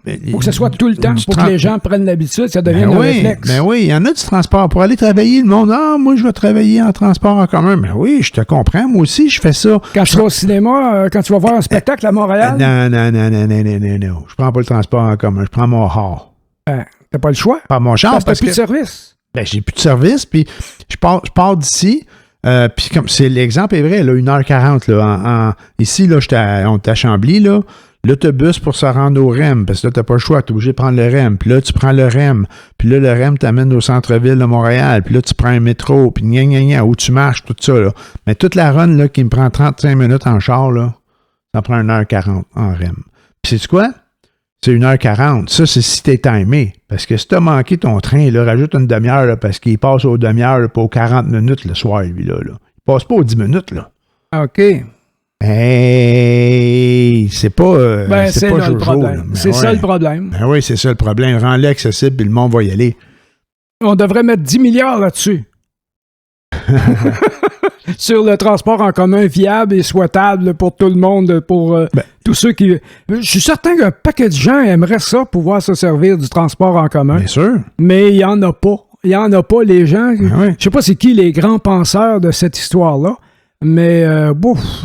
il faut que ce soit tout le temps pour que les gens prennent l'habitude, ça devienne un réflexe. Ben oui, il y en a du transport. Pour aller travailler, le monde, moi, je vais travailler en transport en commun. Ben oui, je te comprends. Moi aussi, je fais ça. Quand je vais au cinéma, quand tu vas voir un spectacle à Montréal? Non. Je prends pas le transport en commun. Je prends mon char. T'as pas le choix? Pas mon char. Parce que t'as plus de service. J'ai plus de service, puis je pars d'ici. Puis comme c'est l'exemple est vrai, là, 1h40. Là, ici, là, on est à Chambly, là. L'autobus pour se rendre au REM, parce que là, tu n'as pas le choix, tu es obligé de prendre le REM. Puis là, tu prends le REM. Puis là, le REM t'amène au centre-ville de Montréal. Puis là, tu prends un métro. Puis où tu marches, tout ça. Là. Mais toute la run là, qui me prend 35 minutes en char, là, ça prend 1h40 en REM. Puis sais-tu quoi? C'est 1h40. Ça, c'est si t'es timé. Parce que si t'as manqué ton train, là, rajoute une demi-heure là, parce qu'il passe aux demi-heures, là, pas aux 40 minutes le soir, lui. Là. Il passe pas aux 10 minutes. Là. OK. Hey, c'est pas c'est pas là le problème. C'est ça le problème. Ben oui, c'est ça le problème. Rends-le accessible et le monde va y aller. On devrait mettre 10 milliards là-dessus. Sur le transport en commun viable et souhaitable pour tout le monde, pour tous ceux qui... Je suis certain qu'un paquet de gens aimeraient ça, pouvoir se servir du transport en commun. Bien sûr. Mais il n'y en a pas. Il n'y en a pas, les gens. Je sais pas c'est qui les grands penseurs de cette histoire-là. Mais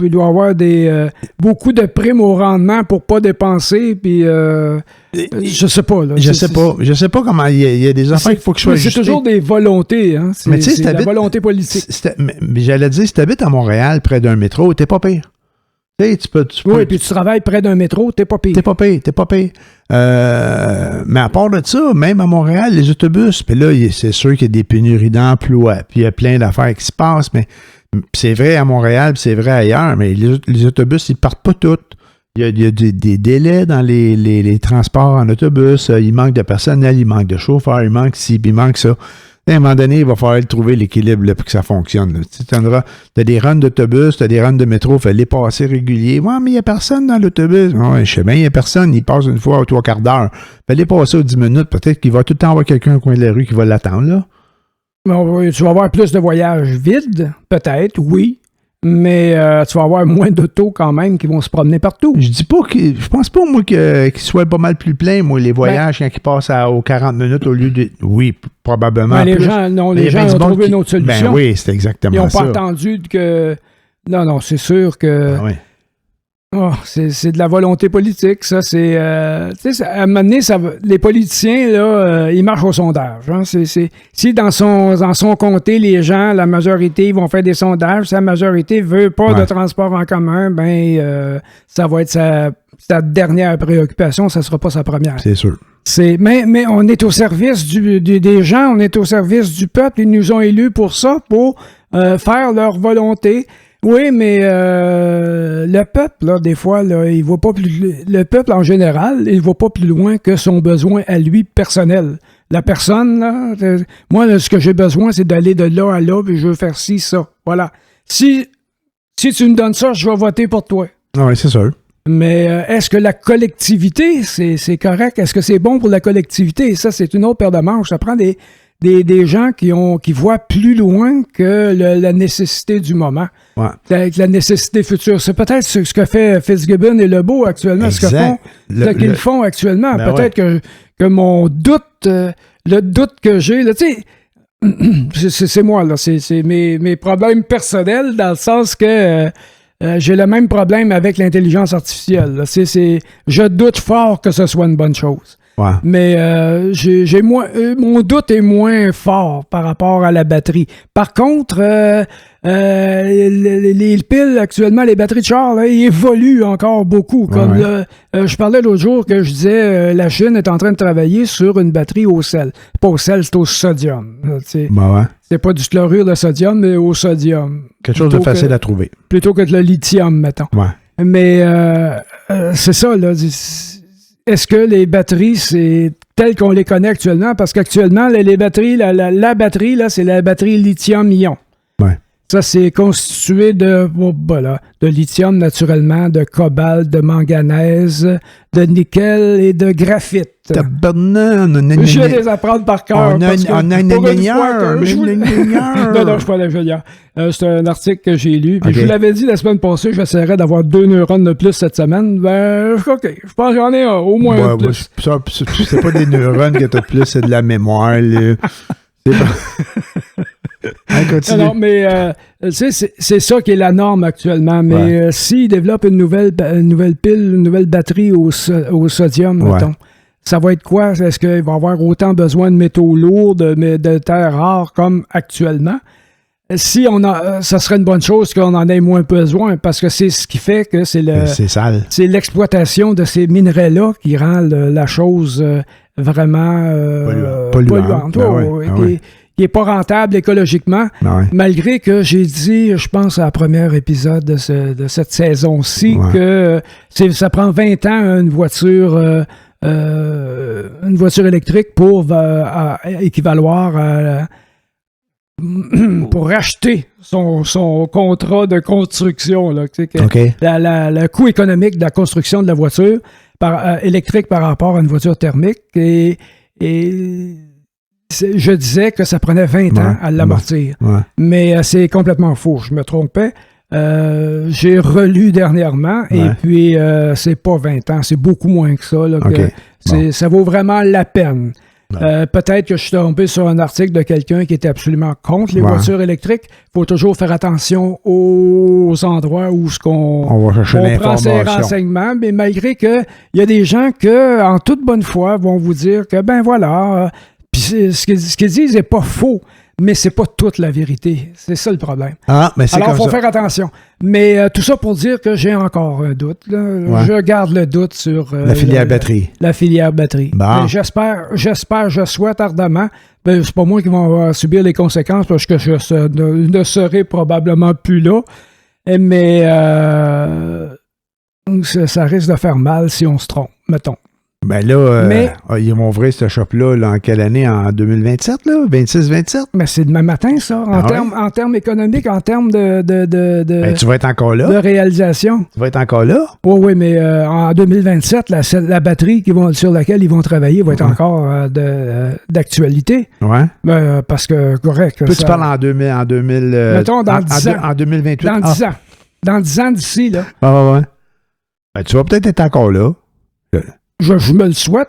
il doit y avoir beaucoup de primes au rendement pour pas dépenser, puis je sais pas. Là, je sais pas comment il y a des affaires qu'il faut que je sois ajusté. C'est toujours des volontés, hein. C'est la volonté politique. Mais j'allais dire, si tu habites à Montréal, près d'un métro, t'es pas pire. Tu peux, oui, puis tu travailles près d'un métro, t'es pas pire. T'es pas pire. Mais à part de ça, même à Montréal, les autobus, puis là, c'est sûr qu'il y a des pénuries d'emploi, puis il y a plein d'affaires qui se passent, mais c'est vrai à Montréal, puis c'est vrai ailleurs, mais les autobus, ils partent pas tous. Il y a des délais dans les transports en autobus. Il manque de personnel, il manque de chauffeurs, il manque ci, puis il manque ça. À un moment donné, il va falloir trouver l'équilibre là, pour que ça fonctionne. Tu as des runs d'autobus, tu as des runs de métro, il faut les passer réguliers. Ouais, mais il n'y a personne dans l'autobus. Ouais, je sais bien, il n'y a personne. Il passe une fois aux 3/4 d'heure. Fais les passer aux 10 minutes. Peut-être qu'il va tout le temps avoir quelqu'un au coin de la rue qui va l'attendre, là. Bon, tu vas avoir plus de voyages vides, peut-être, oui. Mais tu vas avoir moins d'autos quand même qui vont se promener partout. Je pense pas, moi, qu'ils soient pas mal plus pleins, moi, les voyages quand ils passent aux 40 minutes au lieu de... Oui, probablement. Ben, les gens ont trouvé une autre solution. Ben oui, c'est exactement ça. Ils n'ont pas attendu que... Non, c'est sûr que... Ben oui. Oh, c'est de la volonté politique, ça. C'est, à un moment donné, les politiciens, là, ils marchent au sondage. Hein, si dans son comté, les gens, la majorité, ils vont faire des sondages, si la majorité veut pas de transport en commun, ça va être sa dernière préoccupation, ça sera pas sa première. C'est sûr. Mais on est au service des gens, on est au service du peuple. Ils nous ont élus pour ça, pour faire leur volonté. Oui, mais le peuple, là, des fois, là, il voit pas plus. Le peuple, en général, il va pas plus loin que son besoin à lui personnel. La personne, là, moi, là, ce que j'ai besoin, c'est d'aller de là à là, puis je veux faire ci, ça. Voilà. Si tu me donnes ça, je vais voter pour toi. Oui, c'est sûr. Mais est-ce que la collectivité, c'est correct? Est-ce que c'est bon pour la collectivité? Et ça, c'est une autre paire de manches. Ça prend des gens qui voient plus loin que la nécessité du moment. Ouais. Avec la nécessité future. C'est peut-être ce que fait Fitzgibbon et Lebeau actuellement, Exact. ce qu'ils font actuellement. Ben Peut-être que mon doute, le doute que j'ai, là, tu sais, c'est moi, là, c'est mes problèmes personnels, dans le sens que j'ai le même problème avec l'intelligence artificielle. Là. Je doute fort que ce soit une bonne chose. Ouais. Mais j'ai mon doute est moins fort par rapport à la batterie. Par contre, les piles actuellement, les batteries de char, là, ils évoluent encore beaucoup. Comme je parlais l'autre jour que je disais la Chine est en train de travailler sur une batterie au sel. Pas au sel, c'est au sodium. C'est pas du chlorure de sodium, mais au sodium. Quelque chose de facile à trouver. Plutôt que de le lithium, mettons. Ouais. Mais c'est ça, là. Est-ce que les batteries, c'est tel qu'on les connaît actuellement? Parce qu'actuellement, les batteries, la batterie, là, c'est la batterie lithium-ion. Ouais. Ça, c'est constitué de lithium, naturellement, de cobalt, de manganèse, de nickel et de graphite. Je vais les apprendre par cœur. On a un ingénieur. Non, je suis pas l'ingénieur. C'est un article que j'ai lu. Puis je vous l'avais dit la semaine passée, j'essaierais d'avoir 2 neurones de plus cette semaine. Ben, OK. Je pense que j'en ai au moins un de plus. C'est pas des neurones que t'as de plus, c'est de la mémoire. C'est pas... Non, mais c'est ça qui est la norme actuellement. Mais s'ils développent une nouvelle pile, une nouvelle batterie au sodium, mettons, ça va être quoi? Est-ce qu'il va y avoir autant besoin de métaux lourds, de terres rares comme actuellement? Si ça serait une bonne chose qu'on en ait moins besoin, parce que c'est ce qui fait que c'est sale. C'est l'exploitation de ces minerais-là qui rend la chose vraiment polluante. Qui n'est pas rentable écologiquement, malgré que j'ai dit, je pense à la première épisode de cette saison-ci, que ça prend 20 ans une voiture électrique pour équivaloir pour racheter son contrat de construction. Là, le coût économique de la construction de la voiture électrique par rapport à une voiture thermique et je disais que ça prenait 20 ans à l'amortir. Mais c'est complètement faux. Je me trompais. J'ai relu dernièrement et puis c'est pas 20 ans. C'est beaucoup moins que ça. Là, ça vaut vraiment la peine. Peut-être que je suis tombé sur un article de quelqu'un qui était absolument contre les voitures électriques. Il faut toujours faire attention aux endroits où on prend ces renseignements. Mais malgré que il y a des gens que, en toute bonne foi, vont vous dire que, ben voilà... Puis ce qu'ils disent n'est pas faux, mais c'est pas toute la vérité. C'est ça le problème. Mais c'est alors, il faut faire attention. Mais tout ça pour dire que j'ai encore un doute. Là. Je garde le doute sur... la filière batterie. La filière batterie. Bon. Je souhaite ardemment. Ben, c'est pas moi qui vais subir les conséquences parce que je ne serai probablement plus là. Mais ça risque de faire mal si on se trompe, mettons. Ben là, ils vont ouvrir ce shop-là en quelle année? En 2027, là? 26-27? Mais c'est demain matin, ça. En termes économiques, en termes de ben, tu vas être encore là? De réalisation. Tu vas être encore là? Oui, mais en 2027, la batterie sur laquelle ils vont travailler va être encore d'actualité. Ouais. Parce que, correct. Tu parles en 2000... mettons, dans 10 ans. En 2028. Dans 10 ans. Dans 10 ans d'ici, là. Ouais. Ben, tu vas peut-être être encore là. Je me le souhaite.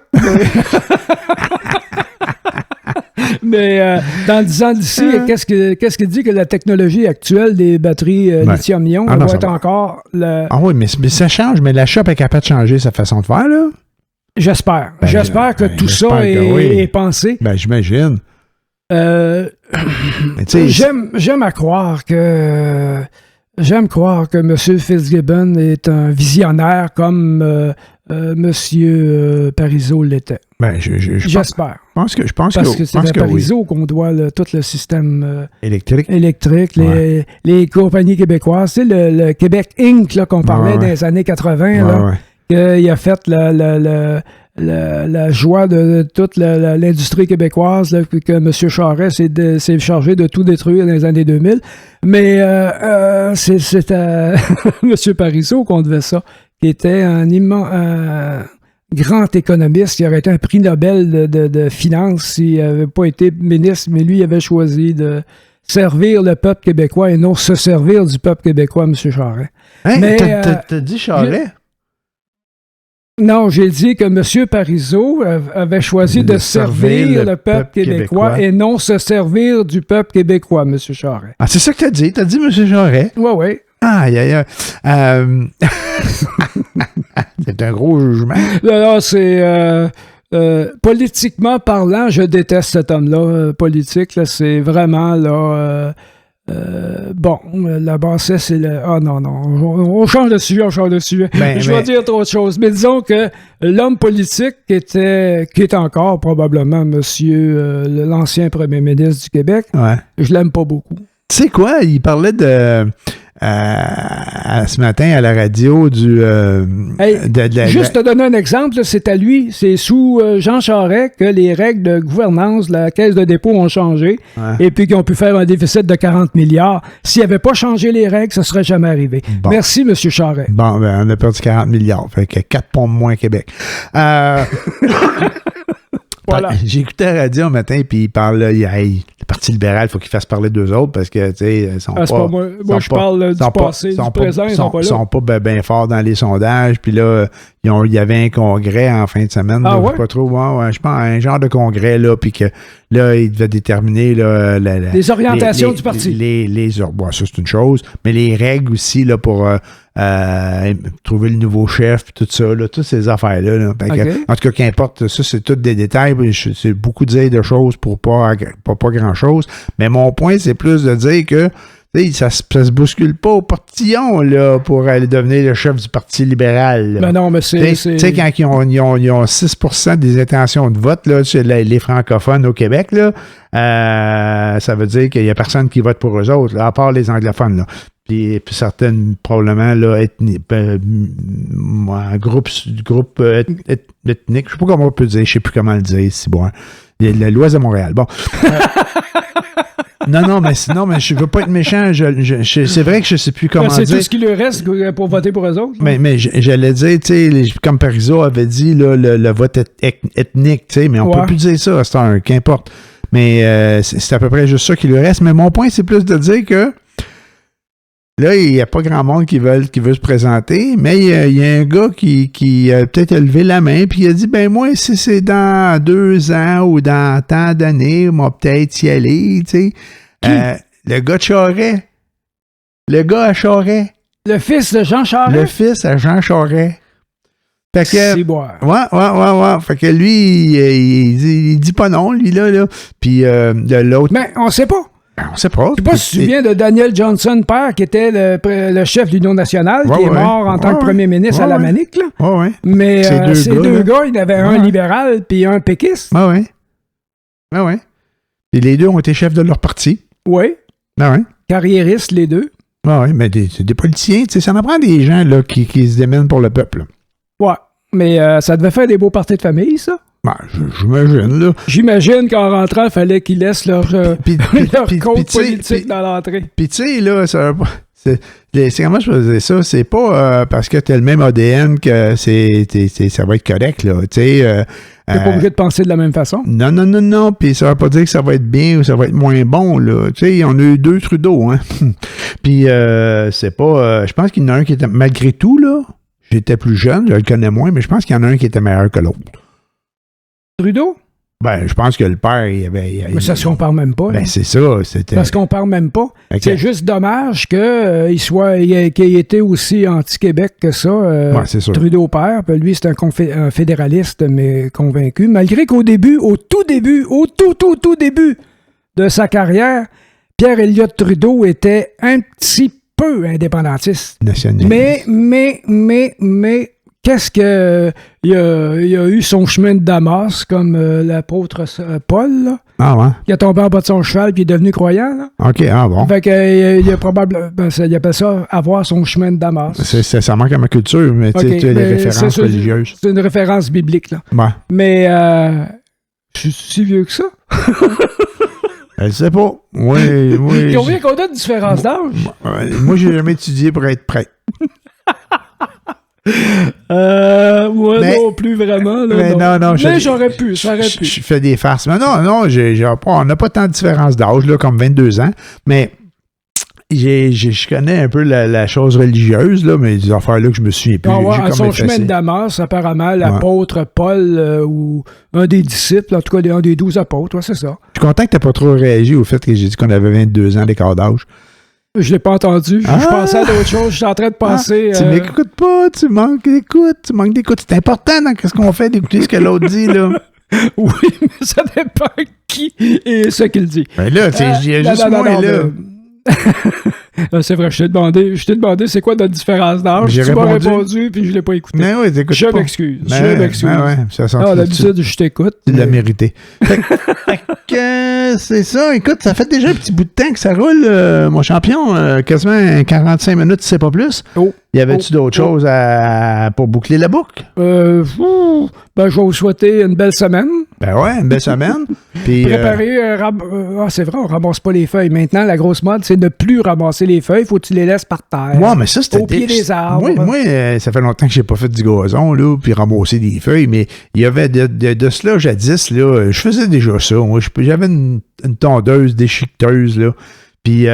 Mais dans 10 ans d'ici, qu'est-ce qui dit que la technologie actuelle des batteries lithium-ion va être encore... oui, mais ça change, mais la shop est capable de changer sa façon de faire, là? J'espère. J'espère que tout ça est pensé. Ben, j'imagine. J'aime croire que M. Fitzgibbon est un visionnaire comme M. Parizeau l'était. Ben, j'espère. Parce que c'est à Parizeau qu'on doit tout le système électrique, les compagnies québécoises. Tu sais, le Québec Inc. Là, qu'on parlait dans les années 80, qu'il a fait la joie de toute l'industrie québécoise, là, que M. Charest s'est chargé de tout détruire dans les années 2000. Mais c'est à M. Parizeau qu'on devait ça, qui était un immense... grand économiste, qui aurait été un prix Nobel de finances s'il n'avait pas été ministre, mais lui, il avait choisi de servir le peuple québécois et non se servir du peuple québécois, M. Charest. Hein? Mais t'as dit Charest? Non, j'ai dit que M. Parizeau avait choisi de servir le peuple québécois et non se servir du peuple québécois, M. Charest. Ah, c'est ça que t'as dit? T'as dit M. Charest? Oui. Aïe, aïe, aïe. C'est un gros jugement. Non, c'est... politiquement parlant, je déteste cet homme-là. Politique, là, c'est vraiment... là. Bon, la bassesse, c'est le... Ah non, on change de sujet, je vais dire autre chose. Mais disons que l'homme politique qui est encore probablement monsieur l'ancien premier ministre du Québec, je l'aime pas beaucoup. Tu sais quoi? Il parlait de... ce matin à la radio juste te donner un exemple, là, c'est à lui, c'est sous Jean Charest que les règles de gouvernance de la Caisse de dépôt ont changé et puis qu'ils ont pu faire un déficit de 40 milliards. S'il n'avait pas changé les règles, ça ne serait jamais arrivé. Bon. Merci, M. Charest. Bon, on a perdu 40 milliards, fait que 4 ponts de moins Québec. Voilà. J'ai écouté la radio un matin, puis il parle, le Parti libéral, il faut qu'il fasse parler d'eux autres, parce que, tu sais, ils sont pas... Moi, je parle du passé, du présent, ils sont pas là. Ils sont pas bien forts dans les sondages, puis là, il y avait un congrès en fin de semaine, là, je sais pas trop, je pense, un genre de congrès, là, puis que, là, il devait déterminer, là... les orientations du parti. Ça, c'est une chose, mais les règles aussi, là, pour... trouver le nouveau chef, tout ça, là, toutes ces affaires-là. Là. En tout cas, qu'importe, ça, c'est tous des détails. C'est beaucoup dire de choses pour pas grand-chose. Mais mon point, c'est plus de dire que ça se bouscule pas au portillon là, pour aller devenir le chef du Parti libéral. Ben non, mais c'est... Tu sais, quand ils ont 6% des intentions de vote là, chez les francophones au Québec, là, ça veut dire qu'il n'y a personne qui vote pour eux autres, là, à part les anglophones. Là. Puis certaines, probablement, là, groupe ethnique, je sais pas comment on peut dire, je sais plus comment le dire, c'est bon. Il y a l'Ouest de Montréal. Bon. Non, mais je veux pas être méchant. C'est vrai que je sais plus comment dire. C'est tout ce qui lui reste pour voter pour eux autres. Mais j'allais dire, tu sais, comme Parizeau avait dit, là, le vote ethnique, tu sais, mais on peut plus dire ça, qu'importe. Mais c'est à peu près juste ça qui lui reste. Mais mon point, c'est plus de dire que là, il n'y a pas grand monde qui veut se présenter, mais il y a un gars qui a peut-être levé la main puis il a dit, ben moi, si c'est dans 2 ans ou dans tant d'années, moi peut-être y aller, tu sais. Le gars de Charest. Le gars à Charest. Le fils de Jean Charest? Le fils à Jean Charest. Fait que, c'est boire. Ouais. Fait que lui, il dit pas non, lui, là. Puis de l'autre... Mais on sait pas. Ben, on sait pas. Je sais pas si tu te souviens de Daniel Johnson, père, qui était le chef de l'Union nationale, qui est mort en tant que premier ministre à la Manique. Là. Ouais. Mais ces deux gars, il y avait un libéral puis un péquiste. Ouais. Et les deux ont été chefs de leur parti. Oui. Carriéristes, les deux. Oui, mais c'est des politiciens. Ça en prend des gens là, qui se démènent pour le peuple. Là. Ouais. Mais ça devait faire des beaux parties de famille, ça. Ben, j'imagine, là. J'imagine qu'en rentrant, il fallait qu'ils laissent leur compte politique dans l'entrée. Puis, tu sais, là, c'est comment je faisais ça? C'est pas parce que t'as le même ADN que ça va être correct, là. Tu sais. T'es pas obligé de penser de la même façon? Non. Puis ça veut pas dire que ça va être bien ou ça va être moins bon, là. Tu sais, on a eu 2 Trudeau, hein. Puis, c'est pas... je pense qu'il y en a un qui était... Malgré tout, là, j'étais plus jeune, je le connais moins, mais je pense qu'il y en a un qui était meilleur que l'autre. Trudeau? Ben, je pense que le père, il avait... Mais ça se compare même pas. Ben, c'est ça. C'était... Ça se compare même pas. Okay. C'est juste dommage qu'il ait été aussi anti-Québec que ça. C'est sûr. Trudeau père, puis lui, c'est un fédéraliste, mais convaincu. Malgré qu'au tout début de sa carrière, Pierre Elliott Trudeau était un petit peu indépendantiste. Nationaliste. Mais qu'est-ce que il a eu son chemin de Damas, comme l'apôtre Paul, là, Ah ouais? qui a tombé en bas de son cheval puis est devenu croyant. Là. OK, bon. Fait que, il a probablement, il appelle ça avoir son chemin de Damas. Ça manque à ma culture, mais tu sais, les références religieuses. C'est une référence biblique, là. Ouais. Mais je suis si vieux que ça. Je sais pas. Oui. Combien qu'on a de différence d'âge? Moi, j'ai jamais étudié pour être prêtre. Moi non plus vraiment. Là, mais non, mais j'aurais pu, ça aurait pu. Je fais des farces. Mais non, on n'a pas tant de différence d'âge, là, comme 22 ans. Mais je connais un peu la chose religieuse, là, mais des affaires là que je me souviens plus. À son chemin de Damas, apparemment, l'apôtre Paul ou un des disciples, en tout cas un des 12 apôtres, c'est ça. Je suis content que tu n'aies pas trop réagi au fait que j'ai dit qu'on avait 22 ans d'écart d'âge. Je l'ai pas entendu. Je pensais à d'autres choses. Je suis en train de penser... Tu m'écoutes pas, tu manques d'écoute. C'est important dans ce qu'on fait d'écouter ce que l'autre dit, là. Oui, mais ça dépend qui et ce qu'il dit. Ben là, il y a juste moi, là. C'est vrai, je t'ai demandé c'est quoi notre différence d'âge. Tu m'as répondu, puis je l'ai pas écouté. Mais oui, t'écoutes je m'excuse. D'habitude, je t'écoute. Tu l'as mérité. C'est ça. Écoute, ça fait déjà un petit bout de temps que ça roule, mon champion. Quasiment 45 minutes, si c'est pas plus. Y avait-tu d'autres choses pour boucler la boucle? Je vais vous souhaiter une belle semaine. Ben ouais, une belle semaine. Puis, préparer... c'est vrai, on ramasse pas les feuilles. Maintenant, la grosse mode, c'est de ne plus ramasser les feuilles. Faut que tu les laisses par terre. Ouais, mais ça, c'était... Au pied des arbres. Moi, ça fait longtemps que j'ai pas fait du gazon, là, puis ramasser des feuilles, mais il y avait de cela jadis, là, je faisais déjà ça. Moi, j'avais une tondeuse déchiqueteuse, là, puis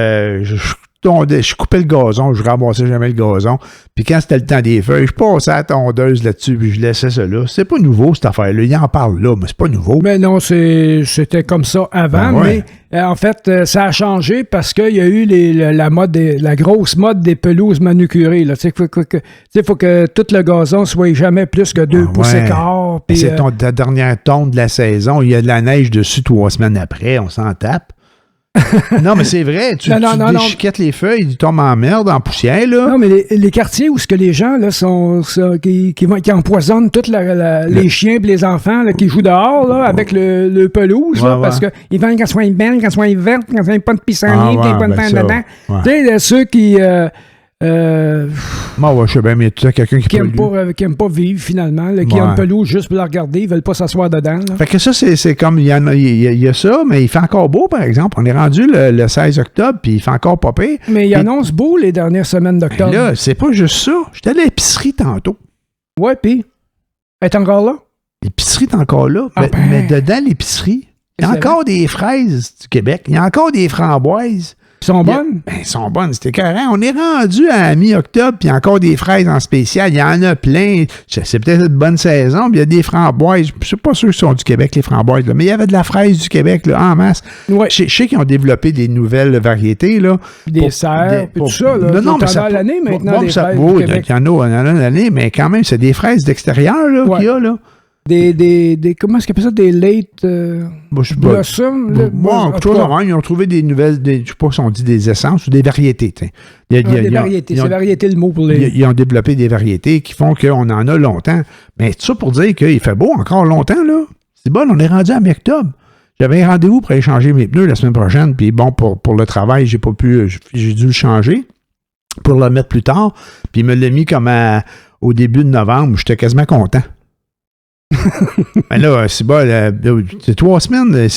je coupais le gazon, je ramassais jamais le gazon. Puis quand c'était le temps des feuilles, je passais à la tondeuse là-dessus, puis je laissais ça là. C'est pas nouveau, cette affaire-là. Il en parle là, mais c'est pas nouveau. Mais non, c'était comme ça avant, mais en fait, ça a changé parce qu'il y a eu la grosse mode des pelouses manucurées. Il faut que tout le gazon soit jamais plus que 2 pouces et quart. C'est ta dernière tonde de la saison. Il y a de la neige dessus 3 semaines après. On s'en tape. Non, mais c'est vrai, tu déchiquettes les feuilles, ils tombent en merde, en poussière, là. Non, mais les quartiers où ce que les gens là, qui empoisonnent tous les chiens et les enfants là, qui jouent dehors là, avec le pelouse, parce qu'ils veulent qu'elle soit belle, qu'elle soit verte, qu'elle soit pas de pissenlit, qu'il n'y ait pas de temps dedans. Tu sais, ceux qui... moi, je sais bien, mais tu as quelqu'un qui aime pas vivre, finalement, là, qui a une pelouse juste pour la regarder, ils veulent pas s'asseoir dedans. Là. Fait que ça, c'est comme, il y a ça, mais il fait encore beau, par exemple. On est rendu le 16 octobre, puis il fait encore pas pire. Mais il annonce beau les dernières semaines d'octobre. Là, c'est pas juste ça. J'étais à l'épicerie tantôt. Ouais, puis elle est encore là? L'épicerie est encore là. Mais dedans l'épicerie, il y a encore des fraises du Québec. Il y a encore des framboises. Ils sont bonnes? Ils sont bonnes, c'était carré. On est rendu à mi-octobre, puis il y a encore des fraises en spécial. Il y en a plein. C'est peut-être une bonne saison, puis il y a des framboises. Je suis pas sûr qu'ils sont du Québec, les framboises, là, mais il y avait de la fraise du Québec là, en masse. Ouais. Je sais qu'ils ont développé des nouvelles variétés. Là, des serres, puis tout ça. Là, non, mais ça à l'année maintenant, des fraises du Québec. Il y en a l'année, mais quand même, c'est des fraises d'extérieur qu'il y a, là. Comment est-ce qu'ils appellent ça? Des late blossom? Ils ont trouvé des nouvelles, je ne sais pas si on dit des essences ou des variétés. Des variétés, c'est variété le mot pour les... Ils ont développé des variétés qui font qu'on en a longtemps. Mais tout ça pour dire qu'il fait beau encore longtemps, là. C'est bon, on est rendu à mi-octobre. J'avais un rendez-vous pour aller changer mes pneus la semaine prochaine, puis bon, pour le travail, j'ai dû le changer pour le mettre plus tard. Puis il me l'a mis comme au début de novembre. J'étais quasiment content. Mais là, c'est bon, c'est 3 semaines,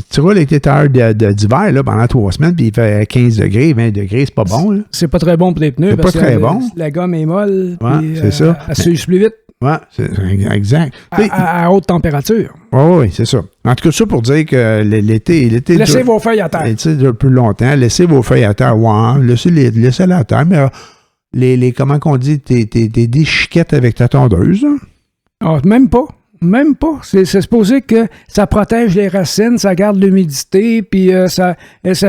tu roules avec tes tailleurs d'hiver là, pendant 3 semaines, puis il fait 15 degrés, 20 degrés, c'est pas bon. Là. C'est pas très bon pour les pneus. C'est pas très bon. La gomme est molle. Ouais, c'est ça. Elle s'use plus vite. Ouais, c'est exact. À haute température. Oui, c'est ça. En tout cas, ça pour dire que l'été... Laissez vos feuilles à terre. L'été dure plus longtemps. Laissez vos feuilles à terre. Ouais, laissez-les à terre. Mais comment qu'on dit, t'es déchiquettes avec ta tondeuse. Ah, même pas. Même pas. C'est supposé que ça protège les racines, ça garde l'humidité, puis ça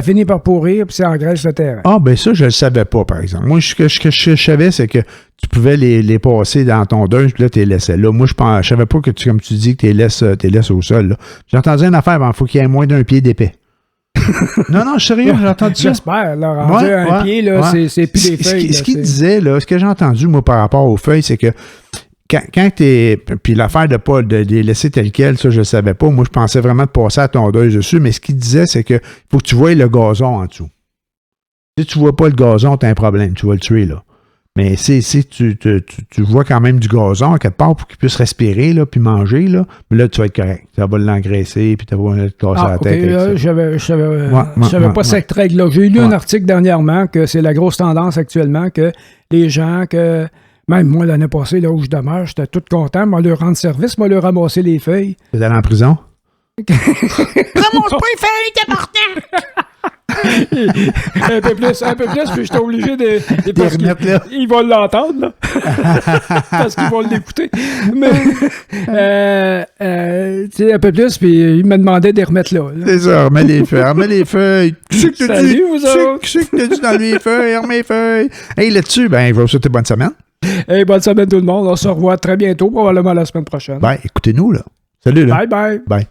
finit par pourrir, puis ça engraisse le terrain. Ah, ben ça, je le savais pas, par exemple. Moi, ce que je savais, c'est que tu pouvais les passer dans ton tondeuse, puis là, tu les laissais là. Moi, je savais pas que, comme tu dis, que tu les laisses au sol. Là. J'ai entendu une affaire, il faut qu'il y ait moins d'1 pied d'épais. Non, je suis sérieux, j'ai entendu ça. J'espère. Là, rendu un pied, là, c'est plus des feuilles. Ce qu'il disait, là, ce que j'ai entendu, moi, par rapport aux feuilles, c'est que quand t'es. Puis l'affaire de pas de les laisser tel quel, ça, je le savais pas. Moi, je pensais vraiment de passer à tondeuse dessus, mais ce qu'il disait, c'est que faut que tu vois le gazon en dessous. Si tu vois pas le gazon, t'as un problème. Tu vas le tuer, là. Mais si tu vois quand même du gazon quelque part pour qu'il puisse respirer, là, puis manger, là, mais là, tu vas être correct. Ça va l'engraisser, puis tu vas te casser la tête. Je savais pas cette règle-là. J'ai lu un article dernièrement que c'est la grosse tendance actuellement que les gens que... Même moi, l'année passée, là où je demeure, j'étais tout content. Moi, leur rendre service, moi, leur ramasser les feuilles. T'es allé en prison? Ramasse pas les feuilles, t'es partant! un peu plus, puis j'étais obligé de remettre là. Ils vont l'entendre, là. Parce qu'ils vont l'écouter. Mais, tu sais, un peu plus, puis il me demandait de les remettre là. C'est ça, remets les feuilles. Salut, vous autres! Qu'est-ce que t'as dit dans les feuilles? Remets les feuilles. Hey, là-dessus, ben, je vais vous souhaiter bonne semaine. Hey, bonne semaine tout le monde. On se revoit très bientôt, probablement la semaine prochaine. Ben, écoutez-nous, là. Salut, là. Bye, bye. Bye.